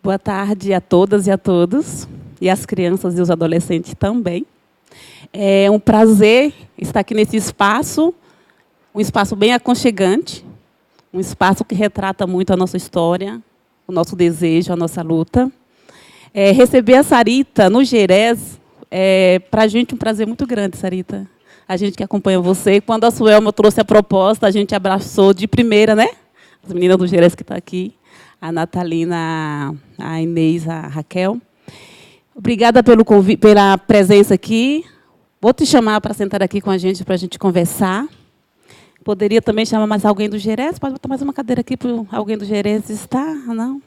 Boa tarde a todas e a todos, e as crianças e os adolescentes também. É um prazer estar aqui nesse espaço, um espaço bem aconchegante, um espaço que retrata muito a nossa história, o nosso desejo, a nossa luta. Receber a Sarita no Gerés é, para a gente, um prazer muito grande, Sarita. A gente que acompanha você. Quando a Suelma trouxe a proposta, a gente abraçou de primeira, né? As meninas do Gerés que estão aqui, a Natalina, a Inês, a Raquel. Obrigada pelo convite, pela presença aqui. Vou te chamar para sentar aqui com a gente, para a gente conversar. Poderia também chamar mais alguém do Gerés? Pode botar mais uma cadeira aqui para alguém do Gerés estar? Não?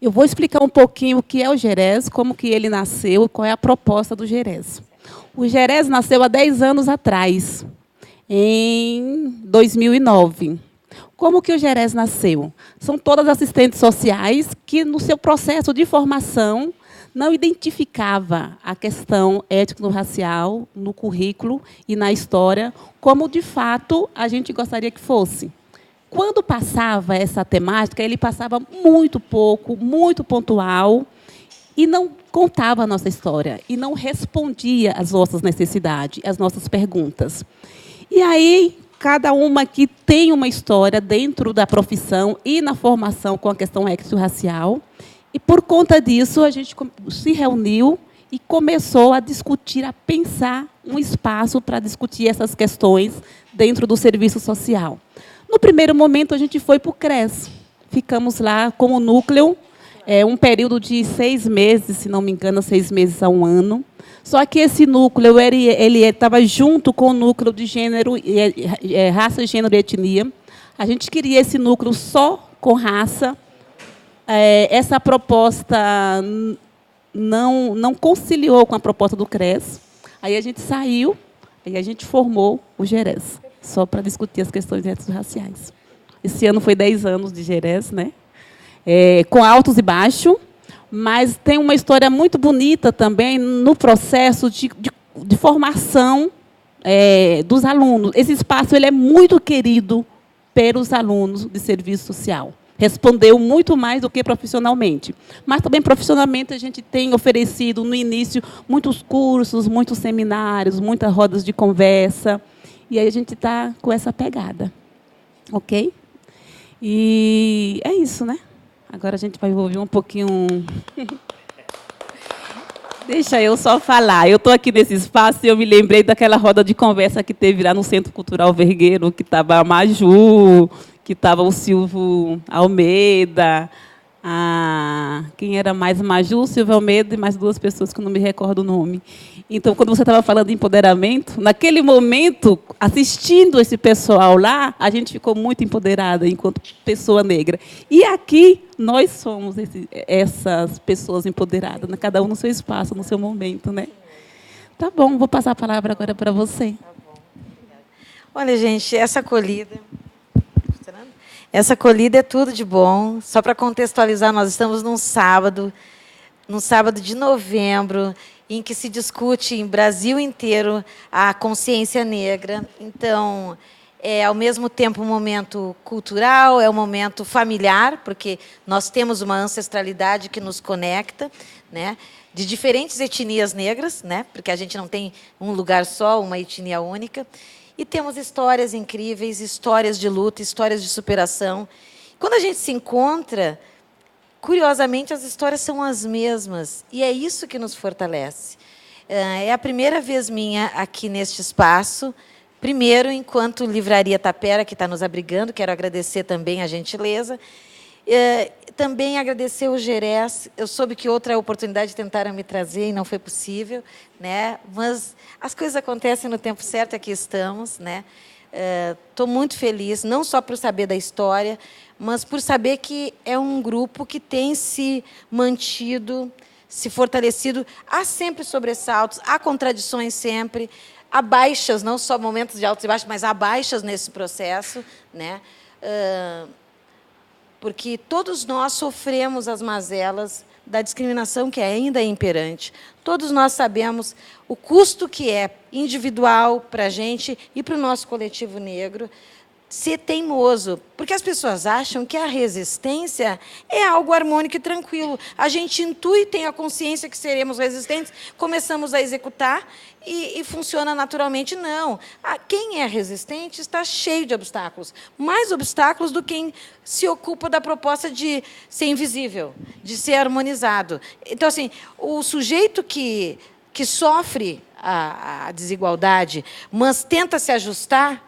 Eu vou explicar um pouquinho o que é o Gerés, como que ele nasceu, qual é a proposta do Gerés. O Gerés nasceu há 10 anos atrás, em 2009. Como que o Gerés nasceu? São todas assistentes sociais que, no seu processo de formação, não identificava a questão étnico-racial no currículo e na história, como, de fato, a gente gostaria que fosse. Quando passava essa temática, ele passava muito pouco, muito pontual, e não contava a nossa história, e não respondia às nossas necessidades, às nossas perguntas. E aí, cada uma aqui tem uma história dentro da profissão e na formação com a questão étnico-racial. E, por conta disso, a gente se reuniu e começou a discutir, a pensar um espaço para discutir essas questões dentro do serviço social. No primeiro momento, a gente foi para o CRES. Ficamos lá como núcleo, um período de 6 meses, se não me engano, 6 meses a 1 ano. Só que esse núcleo ele estava junto com o núcleo de gênero, raça, gênero e etnia. A gente queria esse núcleo só com raça. Essa proposta não conciliou com a proposta do CRES. Aí a gente saiu, aí a gente formou o Gerés, só para discutir as questões étnico-raciais. Esse ano foi 10 anos de Gerés, né? Com altos e baixos, mas tem uma história muito bonita também no processo de formação dos alunos. Esse espaço ele é muito querido pelos alunos de serviço social. Respondeu muito mais do que profissionalmente. Mas também profissionalmente a gente tem oferecido, no início, muitos cursos, muitos seminários, muitas rodas de conversa. E aí a gente está com essa pegada. Ok? E é isso, né? Agora a gente vai ouvir um pouquinho... Deixa eu só falar. Eu estou aqui nesse espaço e eu me lembrei daquela roda de conversa que teve lá no Centro Cultural Vergueiro, que estava a Maju, que estava o Silvio Almeida, quem era mais? Maju, Silvio Almeida e mais 2 pessoas que eu não me recordo o nome. Então, quando você estava falando de empoderamento, naquele momento, assistindo esse pessoal lá, a gente ficou muito empoderada enquanto pessoa negra. E aqui, nós somos essas pessoas empoderadas, né? Cada um no seu espaço, no seu momento, né? Tá bom, vou passar a palavra agora para você. Tá bom. Olha, gente, essa acolhida é tudo de bom. Só para contextualizar, nós estamos num sábado de novembro, em que se discute em Brasil inteiro a consciência negra. Então, é ao mesmo tempo um momento cultural, é um momento familiar, porque nós temos uma ancestralidade que nos conecta, né, de diferentes etnias negras, né, porque a gente não tem um lugar só, uma etnia única. E temos histórias incríveis, histórias de luta, histórias de superação. Quando a gente se encontra, curiosamente, as histórias são as mesmas. E é isso que nos fortalece. É a primeira vez minha aqui neste espaço. Primeiro, enquanto Livraria Tapera, que está nos abrigando, quero agradecer também a gentileza. Também agradecer o Gerés. Eu soube que outra oportunidade tentaram me trazer e não foi possível, né? Mas as coisas acontecem no tempo certo, aqui estamos, né? Estou muito feliz, não só por saber da história, mas por saber que é um grupo que tem se mantido, se fortalecido. Há sempre sobressaltos, há contradições sempre, há baixas, não só momentos de altos e baixos, mas há baixas nesse processo, né? Porque todos nós sofremos as mazelas da discriminação que ainda é imperante. Todos nós sabemos o custo que é individual para a gente e para o nosso coletivo negro ser teimoso, porque as pessoas acham que a resistência é algo harmônico e tranquilo. A gente intui, tem a consciência que seremos resistentes, começamos a executar e funciona naturalmente. Não. Quem é resistente está cheio de obstáculos. Mais obstáculos do que quem se ocupa da proposta de ser invisível, de ser harmonizado. Então, assim, o sujeito que sofre a desigualdade, mas tenta se ajustar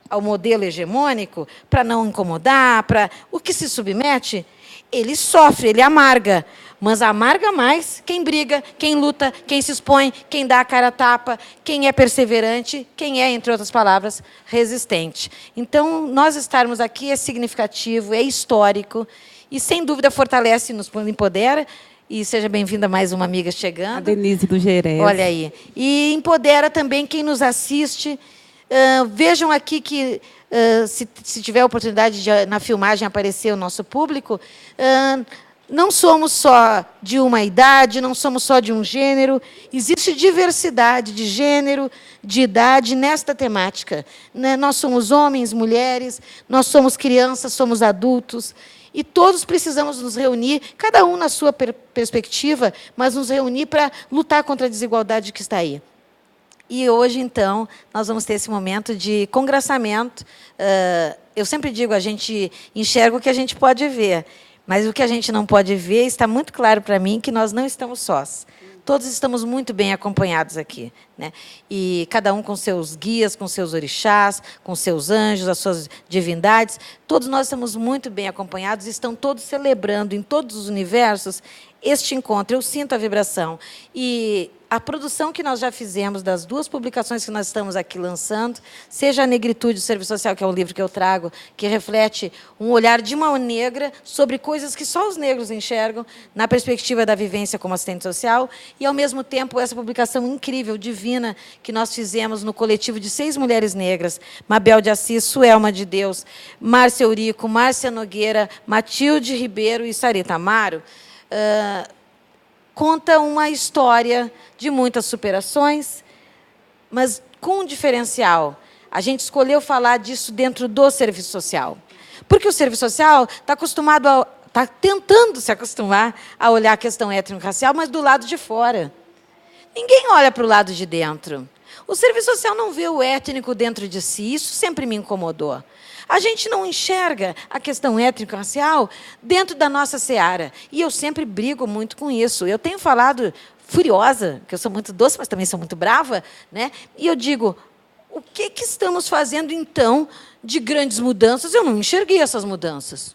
ao modelo hegemônico, para não incomodar, para o que se submete, ele sofre, ele amarga. Mas amarga mais quem briga, quem luta, quem se expõe, quem dá a cara a tapa, quem é perseverante, quem é, entre outras palavras, resistente. Então, nós estarmos aqui é significativo, é histórico, e, sem dúvida, fortalece e nos empodera. E seja bem-vinda mais uma amiga chegando. A Denise do Gerés. Olha aí. E empodera também quem nos assiste. Vejam aqui que, se tiver a oportunidade de, na filmagem, aparecer o nosso público, não somos só de uma idade, não somos só de um gênero, existe diversidade de gênero, de idade nesta temática. Né? Nós somos homens, mulheres, nós somos crianças, somos adultos, e todos precisamos nos reunir, cada um na sua perspectiva, mas nos reunir para lutar contra a desigualdade que está aí. E hoje, então, nós vamos ter esse momento de congraçamento. Eu sempre digo, a gente enxerga o que a gente pode ver, mas o que a gente não pode ver, está muito claro para mim que nós não estamos sós. Todos estamos muito bem acompanhados aqui, né? E cada um com seus guias, com seus orixás, com seus anjos, as suas divindades. Todos nós estamos muito bem acompanhados e estão todos celebrando em todos os universos este encontro. Eu sinto a vibração. E a produção que nós já fizemos das 2 publicações que nós estamos aqui lançando, seja a Negritude, o Serviço Social, que é o livro que eu trago, que reflete um olhar de uma negra sobre coisas que só os negros enxergam, na perspectiva da vivência como assistente social, e, ao mesmo tempo, essa publicação incrível, divina, que nós fizemos no coletivo de 6 mulheres negras, Mabel de Assis, Suelma de Deus, Márcia Eurico, Márcia Nogueira, Matilde Ribeiro e Sarita Amaro, conta uma história de muitas superações, mas com um diferencial. A gente escolheu falar disso dentro do serviço social. Porque o serviço social está tentando se acostumar a olhar a questão étnico-racial, mas do lado de fora. Ninguém olha para o lado de dentro. O serviço social não vê o étnico dentro de si. Isso sempre me incomodou. A gente não enxerga a questão étnico-racial dentro da nossa seara. E eu sempre brigo muito com isso. Eu tenho falado furiosa, que eu sou muito doce, mas também sou muito brava, né? E eu digo, o que estamos fazendo, então, de grandes mudanças? Eu não enxerguei essas mudanças.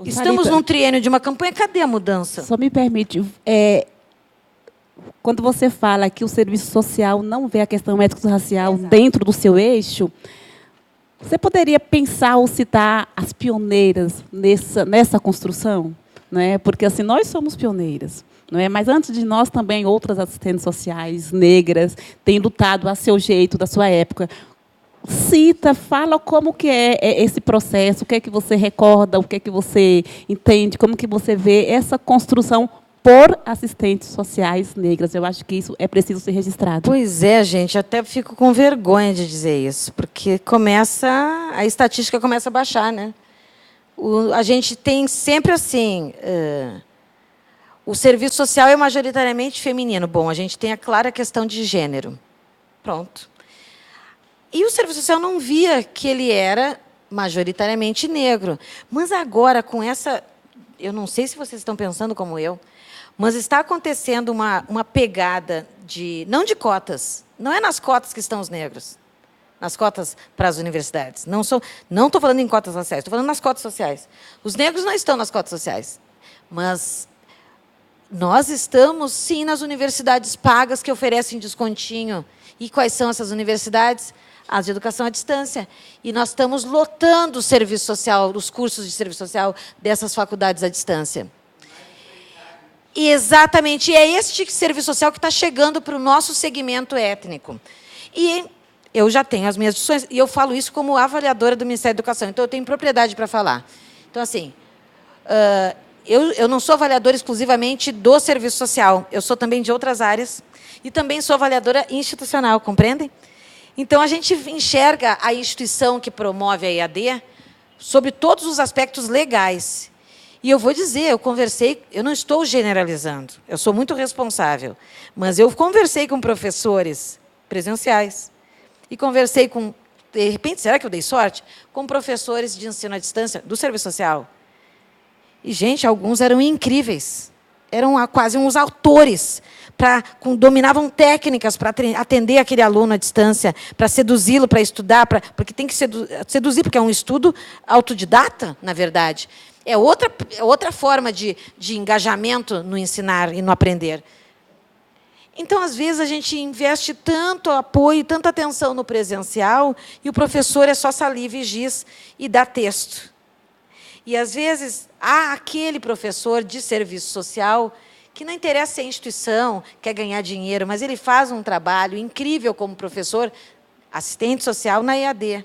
Estamos num triênio de uma campanha, cadê a mudança? Só me permite, quando você fala que o serviço social não vê a questão étnico-racial dentro do seu eixo, você poderia pensar ou citar as pioneiras nessa construção? Né? Porque assim, nós somos pioneiras. Não é? Mas, antes de nós, também outras assistentes sociais negras têm lutado a seu jeito, da sua época. Cita, fala como que é esse processo, o que é que você recorda, o que é que você entende, como que você vê essa construção por assistentes sociais negras. Eu acho que isso é preciso ser registrado. Pois é, gente, até fico com vergonha de dizer isso, porque a estatística começa a baixar, né? A gente tem sempre assim, o serviço social é majoritariamente feminino. Bom, a gente tem a clara questão de gênero. Pronto. E o serviço social não via que ele era majoritariamente negro. Mas agora, com essa... Eu não sei se vocês estão pensando como eu, mas está acontecendo uma pegada não de cotas. Não é nas cotas que estão os negros. Nas cotas para as universidades. Não estou falando em cotas sociais, estou falando nas cotas sociais. Os negros não estão nas cotas sociais. Mas nós estamos, sim, nas universidades pagas que oferecem descontinho. E quais são essas universidades? As de educação à distância. E nós estamos lotando o serviço social, os cursos de serviço social dessas faculdades à distância. E exatamente, é este serviço social que está chegando para o nosso segmento étnico. E eu já tenho as minhas discussões, e eu falo isso como avaliadora do Ministério da Educação, então eu tenho propriedade para falar. Então, assim, eu não sou avaliadora exclusivamente do serviço social, eu sou também de outras áreas, e também sou avaliadora institucional, compreendem? Então, a gente enxerga a instituição que promove a EAD sobre todos os aspectos legais. E eu vou dizer, eu conversei, eu não estou generalizando, eu sou muito responsável, mas eu conversei com professores presenciais e conversei com, de repente, será que eu dei sorte? Com professores de ensino à distância do serviço social. E, gente, alguns eram incríveis, eram quase uns autores, dominavam técnicas para atender aquele aluno à distância, para seduzi-lo, para estudar, porque tem que seduzir, porque é um estudo autodidata, na verdade. É outra forma de engajamento no ensinar e no aprender. Então, às vezes, a gente investe tanto apoio, tanta atenção no presencial, e o professor é só saliva e giz e dá texto. E, às vezes, há aquele professor de serviço social que não interessa se é instituição, quer ganhar dinheiro, mas ele faz um trabalho incrível como professor, assistente social na EAD.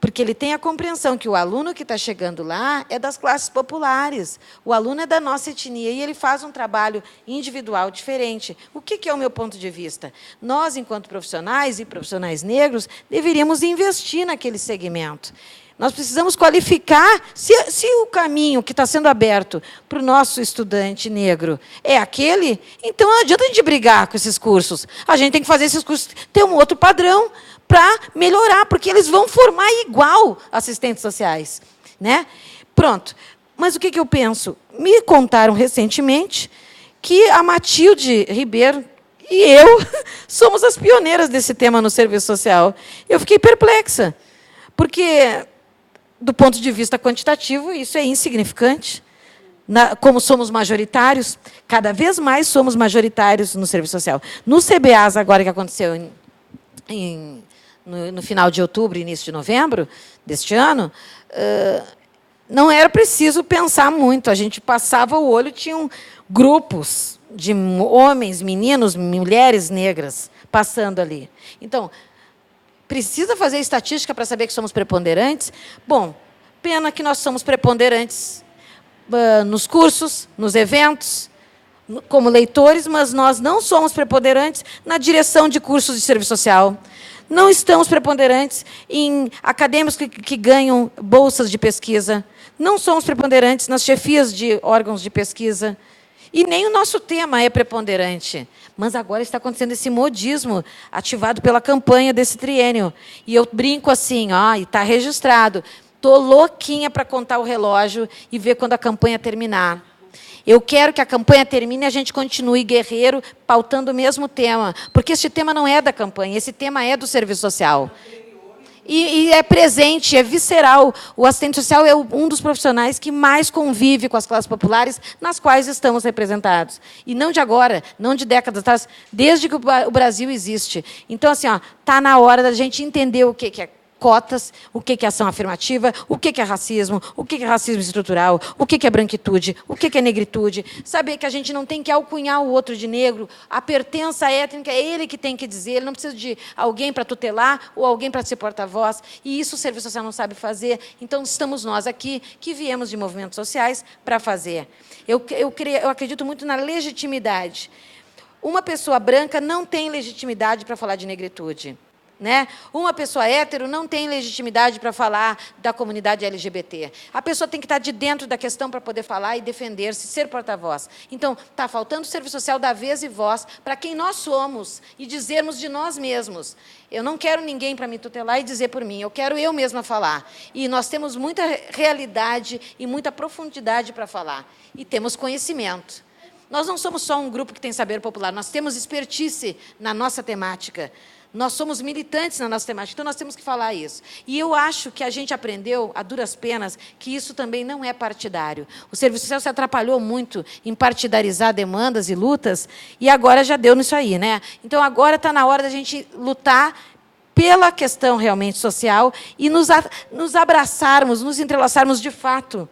Porque ele tem a compreensão que o aluno que está chegando lá é das classes populares, o aluno é da nossa etnia, e ele faz um trabalho individual diferente. O que é o meu ponto de vista? Nós, enquanto profissionais e profissionais negros, deveríamos investir naquele segmento. Nós precisamos qualificar, se o caminho que está sendo aberto para o nosso estudante negro é aquele, então não adianta a gente brigar com esses cursos. A gente tem que fazer esses cursos ter um outro padrão para melhorar, porque eles vão formar igual assistentes sociais. Né? Pronto. Mas o que eu penso? Me contaram recentemente que a Matilde Ribeiro e eu somos as pioneiras desse tema no serviço social. Eu fiquei perplexa, porque, do ponto de vista quantitativo, isso é insignificante. Como somos majoritários, cada vez mais somos majoritários no serviço social. No CBAs, agora que aconteceu no final de outubro, início de novembro deste ano, não era preciso pensar muito. A gente passava o olho, tinham grupos de homens, meninos, mulheres negras passando ali. Então, precisa fazer estatística para saber que somos preponderantes? Bom, pena que nós somos preponderantes nos cursos, nos eventos, como leitores, mas nós não somos preponderantes na direção de cursos de serviço social. Não estamos preponderantes em acadêmicos que ganham bolsas de pesquisa. Não somos preponderantes nas chefias de órgãos de pesquisa. E nem o nosso tema é preponderante. Mas agora está acontecendo esse modismo ativado pela campanha desse triênio. E eu brinco assim, e está registrado. Estou louquinha para contar o relógio e ver quando a campanha terminar. Eu quero que a campanha termine e a gente continue guerreiro, pautando o mesmo tema. Porque este tema não é da campanha, esse tema é do serviço social. E é presente, é visceral. O assistente social é um dos profissionais que mais convive com as classes populares nas quais estamos representados. E não de agora, não de décadas atrás, desde que o Brasil existe. Então, assim, está na hora da gente entender o que é cotas, o que é ação afirmativa, o que é racismo, o que é racismo estrutural, o que é branquitude, o que é negritude. Saber que a gente não tem que alcunhar o outro de negro, a pertença étnica é ele que tem que dizer, ele não precisa de alguém para tutelar ou alguém para ser porta-voz, e isso o serviço social não sabe fazer. Então, estamos nós aqui, que viemos de movimentos sociais, para fazer. Eu acredito muito na legitimidade. Uma pessoa branca não tem legitimidade para falar de negritude. Né? Uma pessoa hétero não tem legitimidade para falar da comunidade LGBT. A pessoa tem que estar de dentro da questão para poder falar e defender-se, ser porta-voz. Então, está faltando o serviço social dar vez e voz para quem nós somos e dizermos de nós mesmos. Eu não quero ninguém para me tutelar e dizer por mim, eu quero eu mesma falar. E nós temos muita realidade e muita profundidade para falar. E temos conhecimento. Nós não somos só um grupo que tem saber popular, nós temos expertise na nossa temática. Nós somos militantes na nossa temática, então nós temos que falar isso. E eu acho que a gente aprendeu, a duras penas, que isso também não é partidário. O serviço social se atrapalhou muito em partidarizar demandas e lutas, e agora já deu nisso aí. Né? Então, agora está na hora da gente lutar pela questão realmente social e nos abraçarmos, nos entrelaçarmos de fato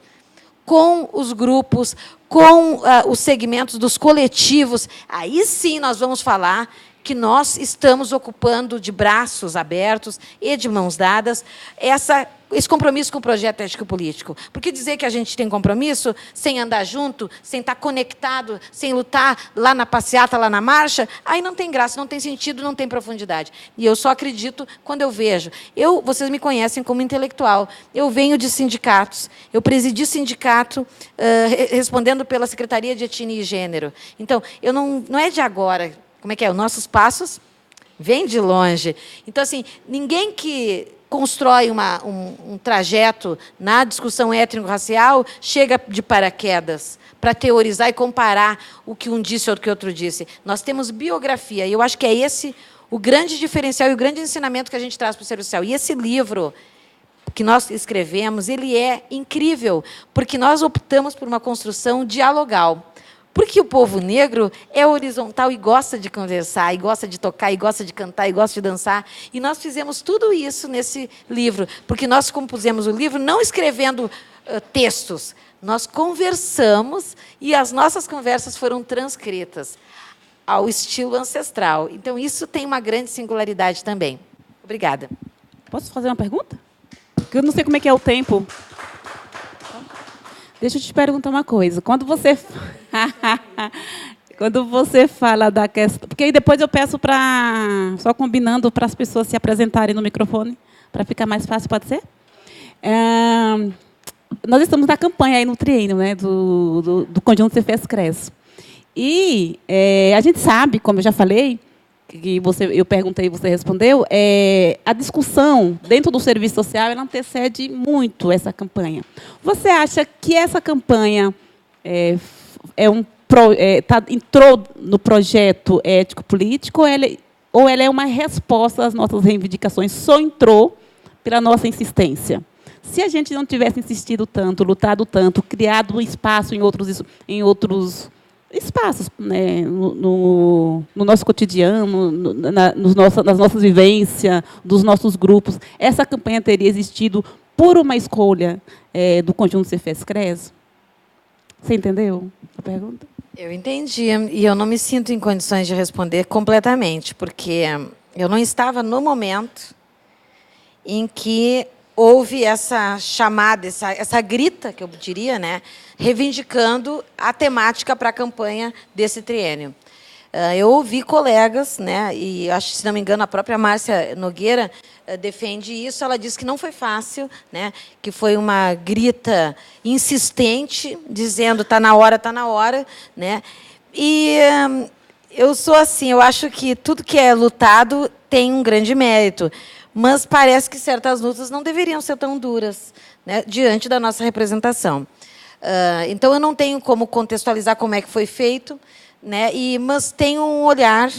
com os grupos, com os segmentos dos coletivos. Aí sim nós vamos falar que nós estamos ocupando de braços abertos e de mãos dadas esse compromisso com o projeto ético-político. Porque dizer que a gente tem compromisso sem andar junto, sem estar conectado, sem lutar lá na passeata, lá na marcha, aí não tem graça, não tem sentido, não tem profundidade. E eu só acredito quando eu vejo. Vocês me conhecem como intelectual. Eu venho de sindicatos. Eu presidi sindicato respondendo pela Secretaria de Etnia e Gênero. Então, não é de agora. Como é que é? Os nossos passos vêm de longe. Então, assim, ninguém que constrói um trajeto na discussão étnico-racial chega de paraquedas para teorizar e comparar o que um disse ou o que outro disse. Nós temos biografia, e eu acho que é esse o grande diferencial e o grande ensinamento que a gente traz para o Serviço Social. E esse livro que nós escrevemos, ele é incrível, porque nós optamos por uma construção dialogal. Porque o povo negro é horizontal e gosta de conversar, e gosta de tocar, e gosta de cantar, e gosta de dançar. E nós fizemos tudo isso nesse livro, porque nós compusemos o livro não escrevendo textos, nós conversamos e as nossas conversas foram transcritas ao estilo ancestral. Então, isso tem uma grande singularidade também. Obrigada. Posso fazer uma pergunta? Porque eu não sei como é que é o tempo. Deixa eu te perguntar uma coisa. Quando você fala da questão... Porque aí depois eu peço para... Só combinando para as pessoas se apresentarem no microfone, para ficar mais fácil, pode ser? Nós estamos na campanha aí no triênio, né, do Conjunto Cefes-Cres. E a gente sabe, como eu já falei, que eu perguntei e você respondeu, a discussão dentro do serviço social ela antecede muito essa campanha. Você acha que essa campanha entrou no projeto ético-político ou ela é uma resposta às nossas reivindicações? Só entrou pela nossa insistência. Se a gente não tivesse insistido tanto, lutado tanto, criado um espaço em outros espaços, né, no nosso cotidiano, nas nossas vivências, dos nossos grupos, essa campanha teria existido por uma escolha do Conjunto Cefes-Cres? Você entendeu a pergunta? Eu entendi, e eu não me sinto em condições de responder completamente, porque eu não estava no momento em que houve essa chamada, essa grita, que eu diria, né, reivindicando a temática para a campanha desse triênio. Eu ouvi colegas, né, e acho, se não me engano, a própria Márcia Nogueira defende isso. Ela disse que não foi fácil, né, que foi uma grita insistente, dizendo está na hora, né. E eu sou assim, eu acho que tudo que é lutado tem um grande mérito. Mas parece que certas lutas não deveriam ser tão duras, né, diante da nossa representação. Então, eu não tenho como contextualizar como é que foi feito, né, mas tenho um olhar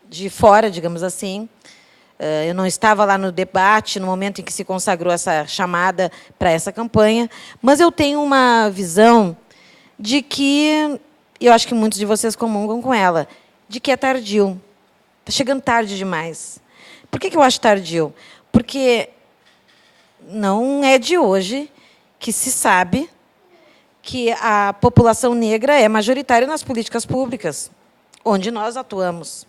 de fora, digamos assim. Eu não estava lá no debate, no momento em que se consagrou essa chamada para essa campanha, mas eu tenho uma visão de que, eu acho que muitos de vocês comungam com ela, de que é tardio. Está chegando tarde demais. Por que eu acho tardio? Porque não é de hoje que se sabe que a população negra é majoritária nas políticas públicas, onde nós atuamos.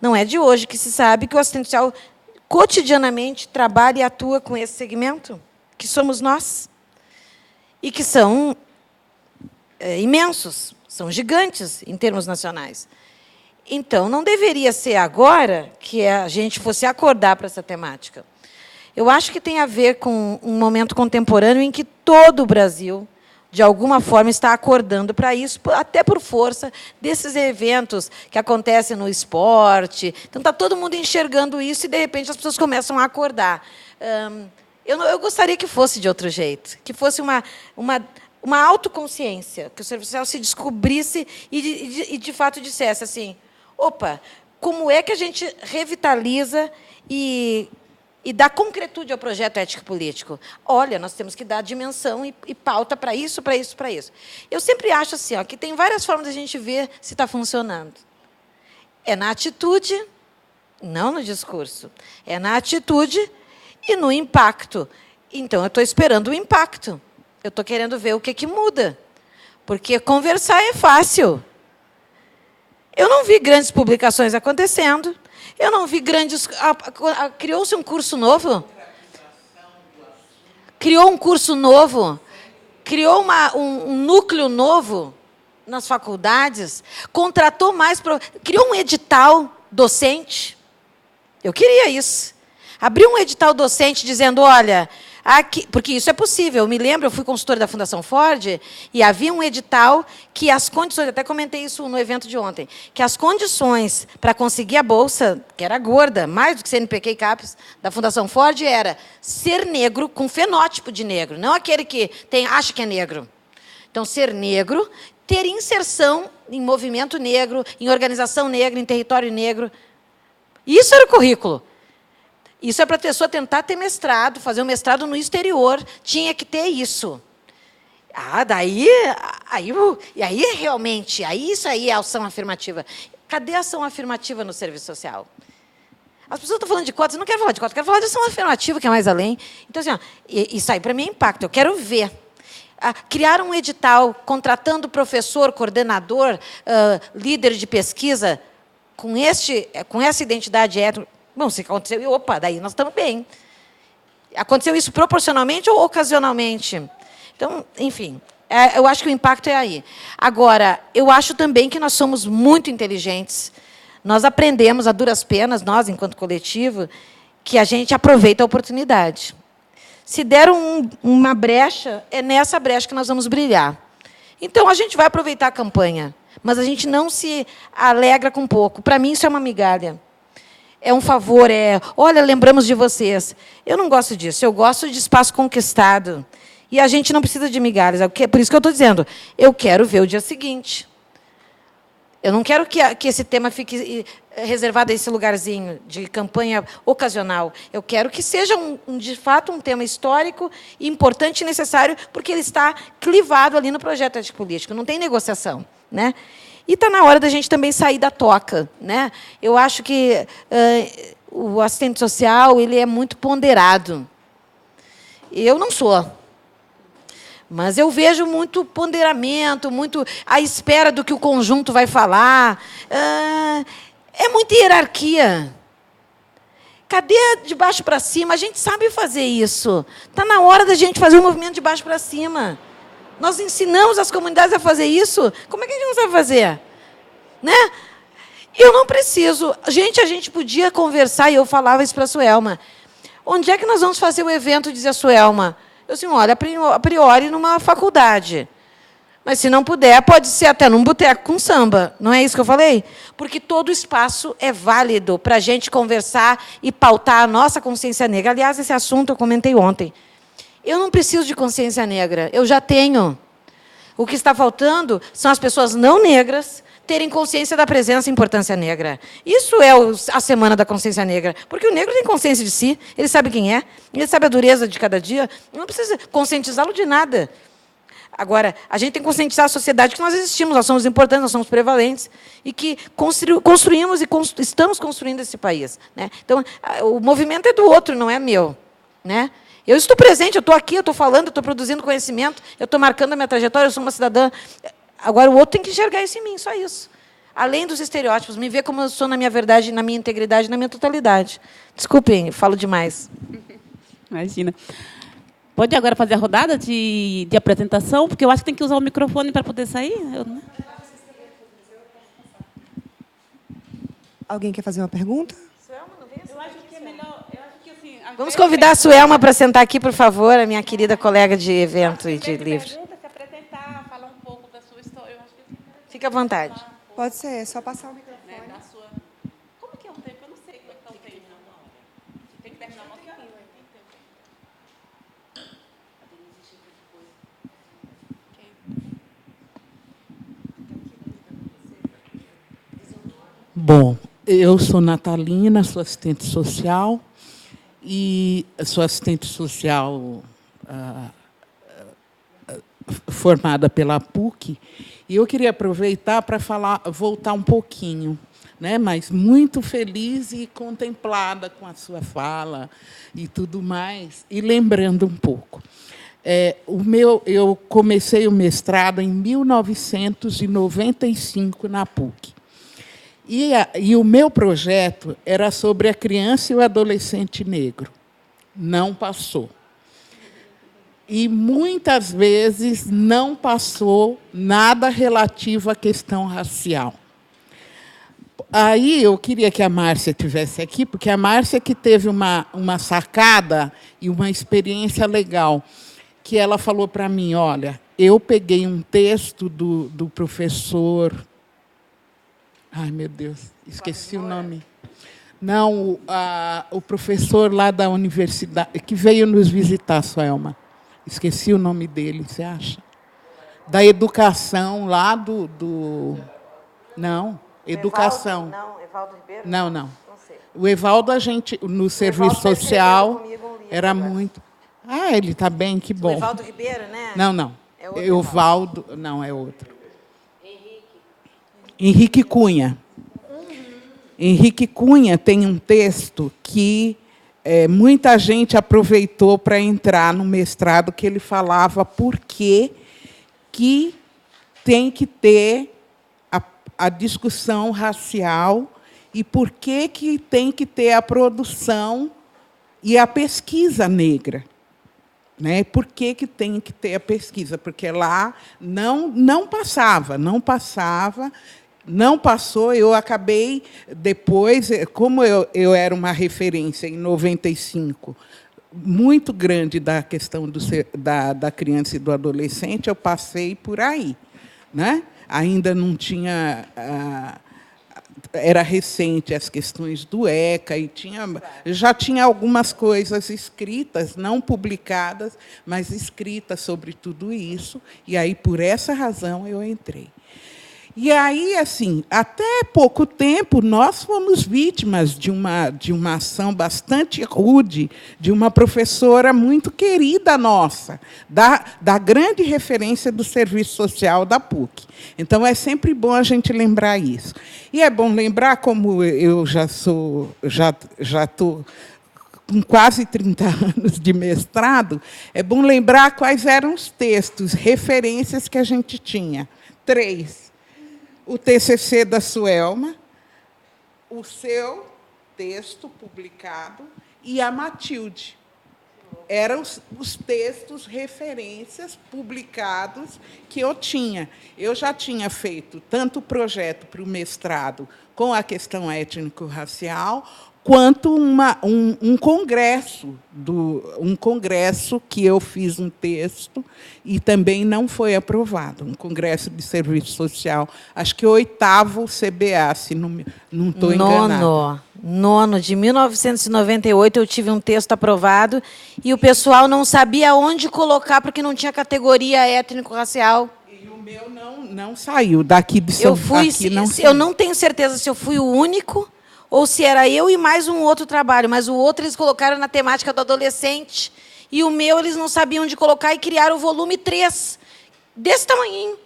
Não é de hoje que se sabe que o assistente social cotidianamente trabalha e atua com esse segmento, que somos nós, e que são imensos, são gigantes em termos nacionais. Então, não deveria ser agora que a gente fosse acordar para essa temática. Eu acho que tem a ver com um momento contemporâneo em que todo o Brasil, de alguma forma, está acordando para isso, até por força desses eventos que acontecem no esporte. Então, está todo mundo enxergando isso e, de repente, as pessoas começam a acordar. Eu gostaria que fosse de outro jeito, que fosse uma autoconsciência, que o serviço social se descobrisse e de fato, dissesse assim, opa, como é que a gente revitaliza e dá concretude ao projeto ético-político? Olha, nós temos que dar dimensão e pauta para isso, para isso, para isso. Eu sempre acho assim, que tem várias formas de a gente ver se está funcionando. É na atitude, não no discurso. É na atitude e no impacto. Então, eu estou esperando o impacto. Eu estou querendo ver o que muda. Porque conversar é fácil. Eu não vi grandes publicações acontecendo, eu não vi grandes... Criou-se um curso novo? Criou um curso novo? Criou um núcleo novo nas faculdades? Contratou mais... Criou um edital docente? Eu queria isso. Abriu um edital docente dizendo, olha... Aqui, porque isso é possível. Eu me lembro, eu fui consultora da Fundação Ford e havia um edital que as condições, até comentei isso no evento de ontem, que as condições para conseguir a bolsa, que era gorda, mais do que CNPq e CAPES, da Fundação Ford, era ser negro com fenótipo de negro, não aquele que acha que é negro. Então, ser negro, ter inserção em movimento negro, em organização negra, em território negro. Isso era o currículo. Isso é para a pessoa tentar ter mestrado, fazer um mestrado no exterior, tinha que ter isso. E aí realmente, isso aí é ação afirmativa. Cadê a ação afirmativa no serviço social? As pessoas estão falando de cotas, eu não quero falar de cotas, eu quero falar de ação afirmativa, que é mais além. Então, assim, isso aí para mim é impacto, eu quero ver. Criar um edital contratando professor, coordenador, líder de pesquisa, com essa identidade étnica. Bom, se aconteceu, opa, daí nós estamos bem. Aconteceu isso proporcionalmente ou ocasionalmente? Então, enfim, eu acho que o impacto é aí. Agora, eu acho também que nós somos muito inteligentes. Nós aprendemos, a duras penas, nós, enquanto coletivo, que a gente aproveita a oportunidade. Se der uma brecha, é nessa brecha que nós vamos brilhar. Então, a gente vai aproveitar a campanha, mas a gente não se alegra com pouco. Para mim, isso é uma migalha. É um favor, olha, lembramos de vocês. Eu não gosto disso, eu gosto de espaço conquistado. E a gente não precisa de migalhas. Por isso que eu estou dizendo, eu quero ver o dia seguinte. Eu não quero que esse tema fique reservado a esse lugarzinho de campanha ocasional. Eu quero que seja, de fato, um tema histórico, importante e necessário, porque ele está clivado ali no projeto ético-político, não tem negociação, né? E está na hora da gente também sair da toca, né? Eu acho que o assistente social ele é muito ponderado. Eu não sou. Mas eu vejo muito ponderamento, muito à espera do que o conjunto vai falar. É muita hierarquia. Cadê de baixo para cima? A gente sabe fazer isso. Está na hora da gente fazer um movimento de baixo para cima. Nós ensinamos as comunidades a fazer isso. Como é que a gente não sabe fazer? Né? Eu não preciso. A gente podia conversar, e eu falava isso para a Suelma. Onde é que nós vamos fazer o evento, dizia a Suelma? Eu disse, olha, a priori, numa faculdade. Mas, se não puder, pode ser até num boteco com samba. Não é isso que eu falei? Porque todo espaço é válido para a gente conversar e pautar a nossa consciência negra. Aliás, esse assunto eu comentei ontem. Eu não preciso de consciência negra, eu já tenho. O que está faltando são as pessoas não negras terem consciência da presença e importância negra. Isso é a Semana da Consciência Negra. Porque o negro tem consciência de si, ele sabe quem é, ele sabe a dureza de cada dia, não precisa conscientizá-lo de nada. Agora, a gente tem que conscientizar a sociedade que nós existimos, nós somos importantes, nós somos prevalentes, e que construímos e estamos construindo esse país. Né? Então, o movimento é do outro, não é meu. Né? Eu estou presente, eu estou aqui, eu estou falando, eu estou produzindo conhecimento, eu estou marcando a minha trajetória, eu sou uma cidadã. Agora, o outro tem que enxergar isso em mim, só isso. Além dos estereótipos, me ver como eu sou na minha verdade, na minha integridade, na minha totalidade. Desculpem, falo demais. Imagina. Pode agora fazer a rodada de apresentação, porque eu acho que tem que usar o microfone para poder sair. Alguém quer fazer uma pergunta? Eu acho que é melhor... Vamos convidar a Suelma para sentar aqui, por favor, a minha querida colega de evento e de livro. Se apresentar, falar um pouco da sua história. Eu acho que fica à vontade. Pode ser, é só passar o microfone. Como que é o tempo? Eu não sei como é que está o tempo. Tem que terminar uma hora. Bom, eu sou Natalina, sou assistente social, e sou assistente social formada pela PUC, e eu queria aproveitar para voltar um pouquinho, né? Mas muito feliz e contemplada com a sua fala e tudo mais, e lembrando um pouco. Eu comecei o mestrado em 1995 na PUC. E o meu projeto era sobre a criança e o adolescente negro. Não passou. E, muitas vezes, não passou nada relativo à questão racial. Aí, eu queria que a Márcia estivesse aqui, porque a Márcia que teve uma sacada e uma experiência legal, que ela falou para mim, olha, eu peguei um texto do professor... Ai, meu Deus, esqueci o nome. Não, o professor lá da universidade, que veio nos visitar, Suelma. Esqueci o nome dele, você acha? Da educação lá Não, educação. Não, Evaldo Ribeiro? Não. Não sei. O Evaldo, a gente, no serviço social, era muito... Ah, ele está bem, que bom. O Evaldo Ribeiro, né? Não. É outro Evaldo, não, é outro. Henrique Cunha. Henrique Cunha tem um texto que muita gente aproveitou para entrar no mestrado, que ele falava por que tem que ter a discussão racial e por que tem que ter a produção e a pesquisa negra. Né? Por que tem que ter a pesquisa? Porque lá não passou. Eu acabei, depois, como eu era uma referência, em 95, muito grande da questão da criança e do adolescente, eu passei por aí. Né? Ainda não tinha... era recente as questões do ECA, e já tinha algumas coisas escritas, não publicadas, mas escritas sobre tudo isso, e aí, por essa razão, eu entrei. E aí, assim, até pouco tempo, nós fomos vítimas de uma ação bastante rude de uma professora muito querida nossa, da grande referência do serviço social da PUC. Então, é sempre bom a gente lembrar isso. E é bom lembrar, como eu já estou com quase 30 anos de mestrado, é bom lembrar quais eram os textos, referências que a gente tinha. 3. O TCC da Suelma, o seu texto publicado e a Matilde. Eram os textos, referências publicados que eu tinha. Eu já tinha feito tanto o projeto para o mestrado com a questão étnico-racial, quanto um congresso que eu fiz um texto e também não foi aprovado, um congresso de serviço social, acho que o 8º CBA, se não estou enganada. Nono, de 1998, eu tive um texto aprovado e o pessoal não sabia onde colocar, porque não tinha categoria étnico-racial. E o meu não saiu daqui de São Paulo. Eu não tenho certeza se eu fui o único ou se era eu e mais um outro trabalho, mas o outro eles colocaram na temática do adolescente, e o meu eles não sabiam onde colocar e criaram o volume 3, desse tamanhinho,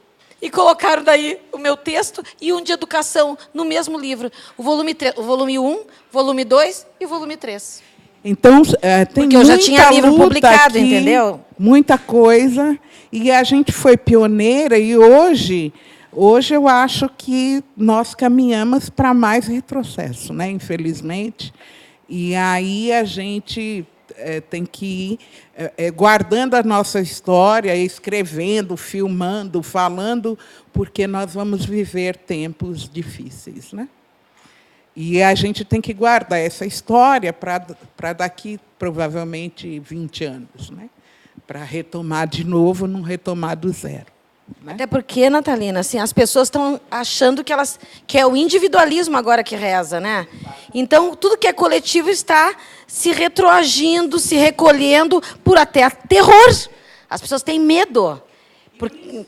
e colocaram daí o meu texto e um de educação no mesmo livro. O volume 3, o volume 1, volume 2 e o volume 3. Então, tem porque eu já tinha livro publicado, aqui, entendeu? Muita coisa, e a gente foi pioneira, e hoje eu acho que nós caminhamos para mais retrocesso, né? Infelizmente. E aí a gente tem que ir guardando a nossa história, escrevendo, filmando, falando, porque nós vamos viver tempos difíceis. Né? E a gente tem que guardar essa história para daqui, provavelmente, 20 anos, né? Para retomar de novo, não retomar do zero. Né? Até porque, Natalina, assim, as pessoas estão achando que é o individualismo agora que reza, né? Então, tudo que é coletivo está se retroagindo, se recolhendo por até terror. As pessoas têm medo.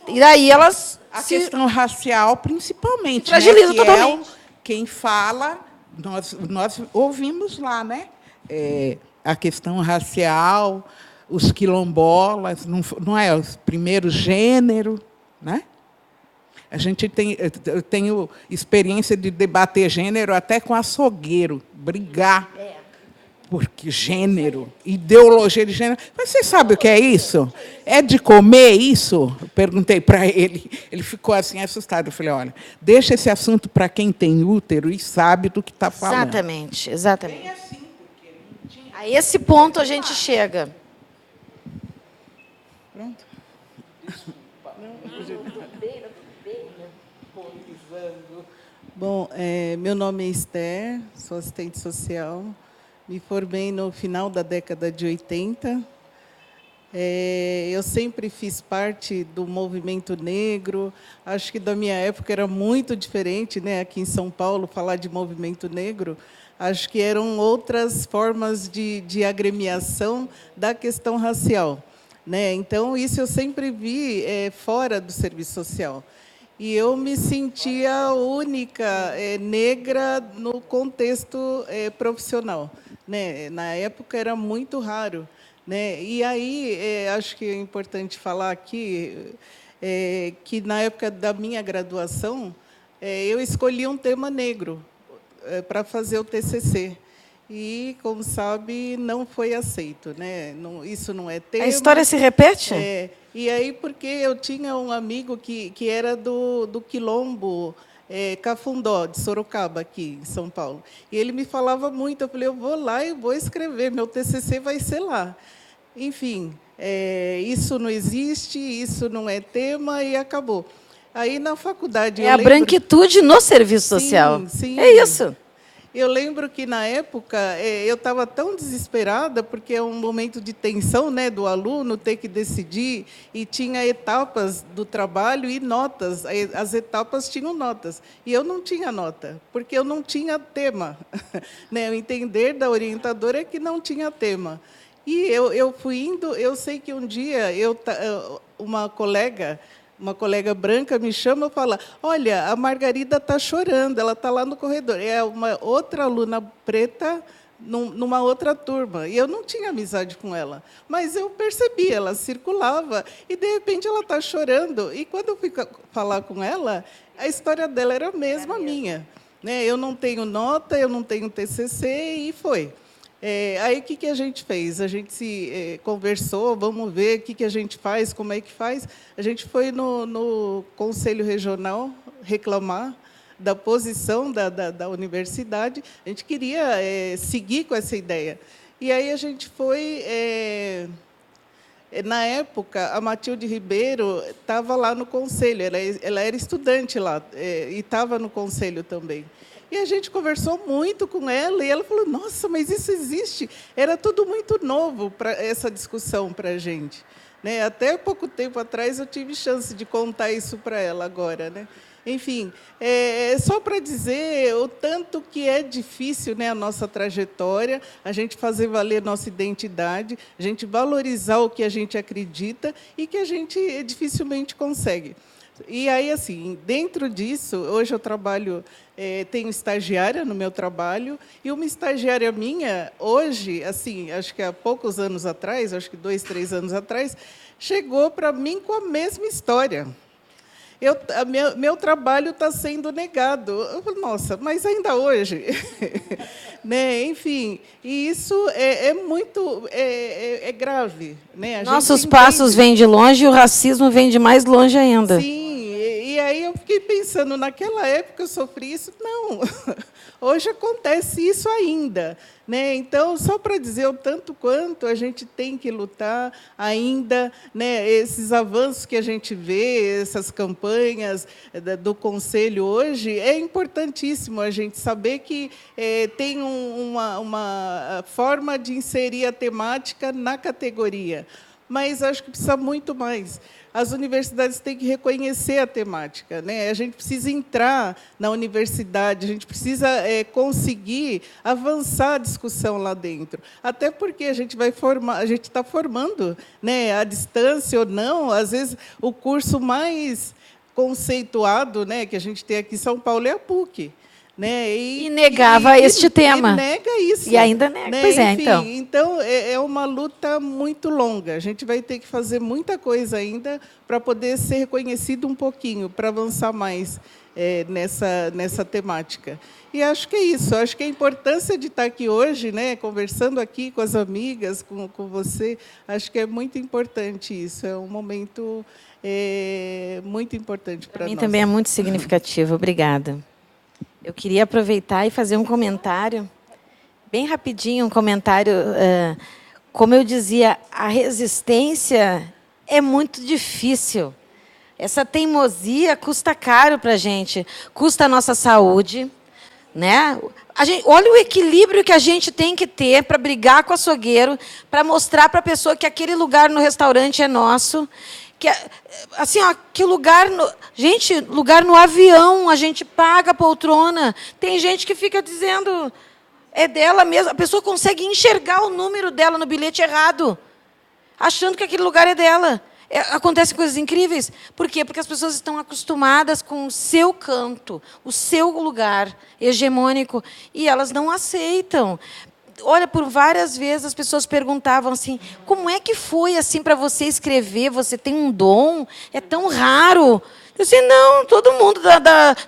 E daí elas... A questão racial, principalmente. Fragiliza, né? totalmente. Quem fala, nós ouvimos lá, né? A questão racial, os quilombolas, não é o primeiro gênero, né? Eu tenho experiência de debater gênero até com açougueiro, brigar. porque gênero, ideologia de gênero. Mas você sabe o que é isso? É de comer isso? Eu perguntei para ele. Ele ficou assim assustado. Eu falei, olha, deixa esse assunto para quem tem útero e sabe do que está falando. Exatamente, exatamente. A esse ponto a gente chega. Pronto. Bom, meu nome é Esther, sou assistente social. Me formei no final da década de 80. Eu sempre fiz parte do movimento negro. Acho que da minha época era muito diferente, né? Aqui em São Paulo, falar de movimento negro. Acho que eram outras formas de agremiação da questão racial, né? Então, isso eu sempre vi fora do serviço social. E eu me sentia única, negra, no contexto profissional, né? Na época era muito raro, né? E aí, acho que é importante falar aqui que, na época da minha graduação, eu escolhi um tema negro para fazer o TCC. E, como sabe, não foi aceito, né? Não, isso não é tema. A história se repete? E aí, porque eu tinha um amigo que era do Quilombo Cafundó, de Sorocaba, aqui em São Paulo. E ele me falava muito. Eu falei, eu vou lá e vou escrever, meu TCC vai ser lá. Enfim, isso não existe, isso não é tema, e acabou. Aí, na faculdade... É a branquitude no serviço social. Sim. É isso. Eu lembro que, na época, eu estava tão desesperada, porque é um momento de tensão, né, do aluno ter que decidir, e tinha etapas do trabalho e notas. As etapas tinham notas. E eu não tinha nota, porque eu não tinha tema. Né? O entender da orientadora é que não tinha tema. E eu fui indo... Eu sei que um dia uma colega branca me chama e fala, olha, a Margarida está chorando, ela está lá no corredor. É uma outra aluna preta numa outra turma. E eu não tinha amizade com ela. Mas eu percebi, ela circulava, e, de repente, ela está chorando. E, quando eu fui falar com ela, a história dela era a mesma minha. Né? Eu não tenho nota, eu não tenho TCC, e foi. Aí, o que a gente fez? A gente se conversou, vamos ver o que a gente faz, como é que faz. A gente foi no Conselho Regional reclamar da posição da universidade. A gente queria seguir com essa ideia. E aí a gente foi... Na época, a Matilde Ribeiro estava lá no conselho, ela era estudante lá, e estava no conselho também. E a gente conversou muito com ela, e ela falou, nossa, mas isso existe. Era tudo muito novo para essa discussão para a gente. Né? Até pouco tempo atrás eu tive chance de contar isso para ela agora. Né? Enfim, só para dizer o tanto que é difícil, né, a nossa trajetória, a gente fazer valer nossa identidade, a gente valorizar o que a gente acredita e que a gente dificilmente consegue. E aí, assim, dentro disso, hoje eu trabalho, tenho estagiária no meu trabalho, e uma estagiária minha, hoje, assim, acho que há poucos anos atrás, acho que 2, 3 anos atrás, chegou para mim com a mesma história. Meu trabalho está sendo negado. Eu falo, nossa, mas ainda hoje? Né? Enfim, e isso é muito grave. Né? Nossos passos vêm de longe e o racismo vem de mais longe ainda. Sim, e aí eu fiquei pensando, naquela época eu sofri isso? Não, hoje acontece isso ainda. Né? Então, só para dizer o tanto quanto a gente tem que lutar ainda, né, esses avanços que a gente vê, essas campanhas do Conselho hoje, é importantíssimo a gente saber que tem uma forma de inserir a temática na categoria. Mas acho que precisa muito mais. As universidades têm que reconhecer a temática. Né? A gente precisa entrar na universidade, a gente precisa conseguir avançar a discussão lá dentro. Até porque a gente está formando, né, à distância ou não, às vezes o curso mais conceituado, né, que a gente tem aqui em São Paulo é a PUC. Né? E negava este tema. E nega isso. E ainda nega. Né? Pois é, enfim, então. Então, é uma luta muito longa. A gente vai ter que fazer muita coisa ainda para poder ser reconhecido um pouquinho, para avançar mais. nessa temática. E acho que é isso, acho que a importância de estar aqui hoje, né, conversando aqui com as amigas, com você, acho que é muito importante isso, é um momento muito importante para nós. Para mim também é muito significativo, obrigada. Eu queria aproveitar e fazer um comentário, bem rapidinho, um comentário. Como eu dizia, a resistência é muito difícil. Essa teimosia custa caro para a gente, custa a nossa saúde, né? Olha o equilíbrio que a gente tem que ter para brigar com o açougueiro, para mostrar para a pessoa que aquele lugar no restaurante é nosso, que assim, ó, que lugar gente, lugar no avião, a gente paga a poltrona. Tem gente que fica dizendo é dela mesma, a pessoa consegue enxergar o número dela no bilhete errado, achando que aquele lugar é dela. Acontecem coisas incríveis. Por quê? Porque as pessoas estão acostumadas com o seu canto, o seu lugar hegemônico, e elas não aceitam. Olha, por várias vezes as pessoas perguntavam assim, como é que foi assim para você escrever? Você tem um dom? É tão raro. Eu disse, não, todo mundo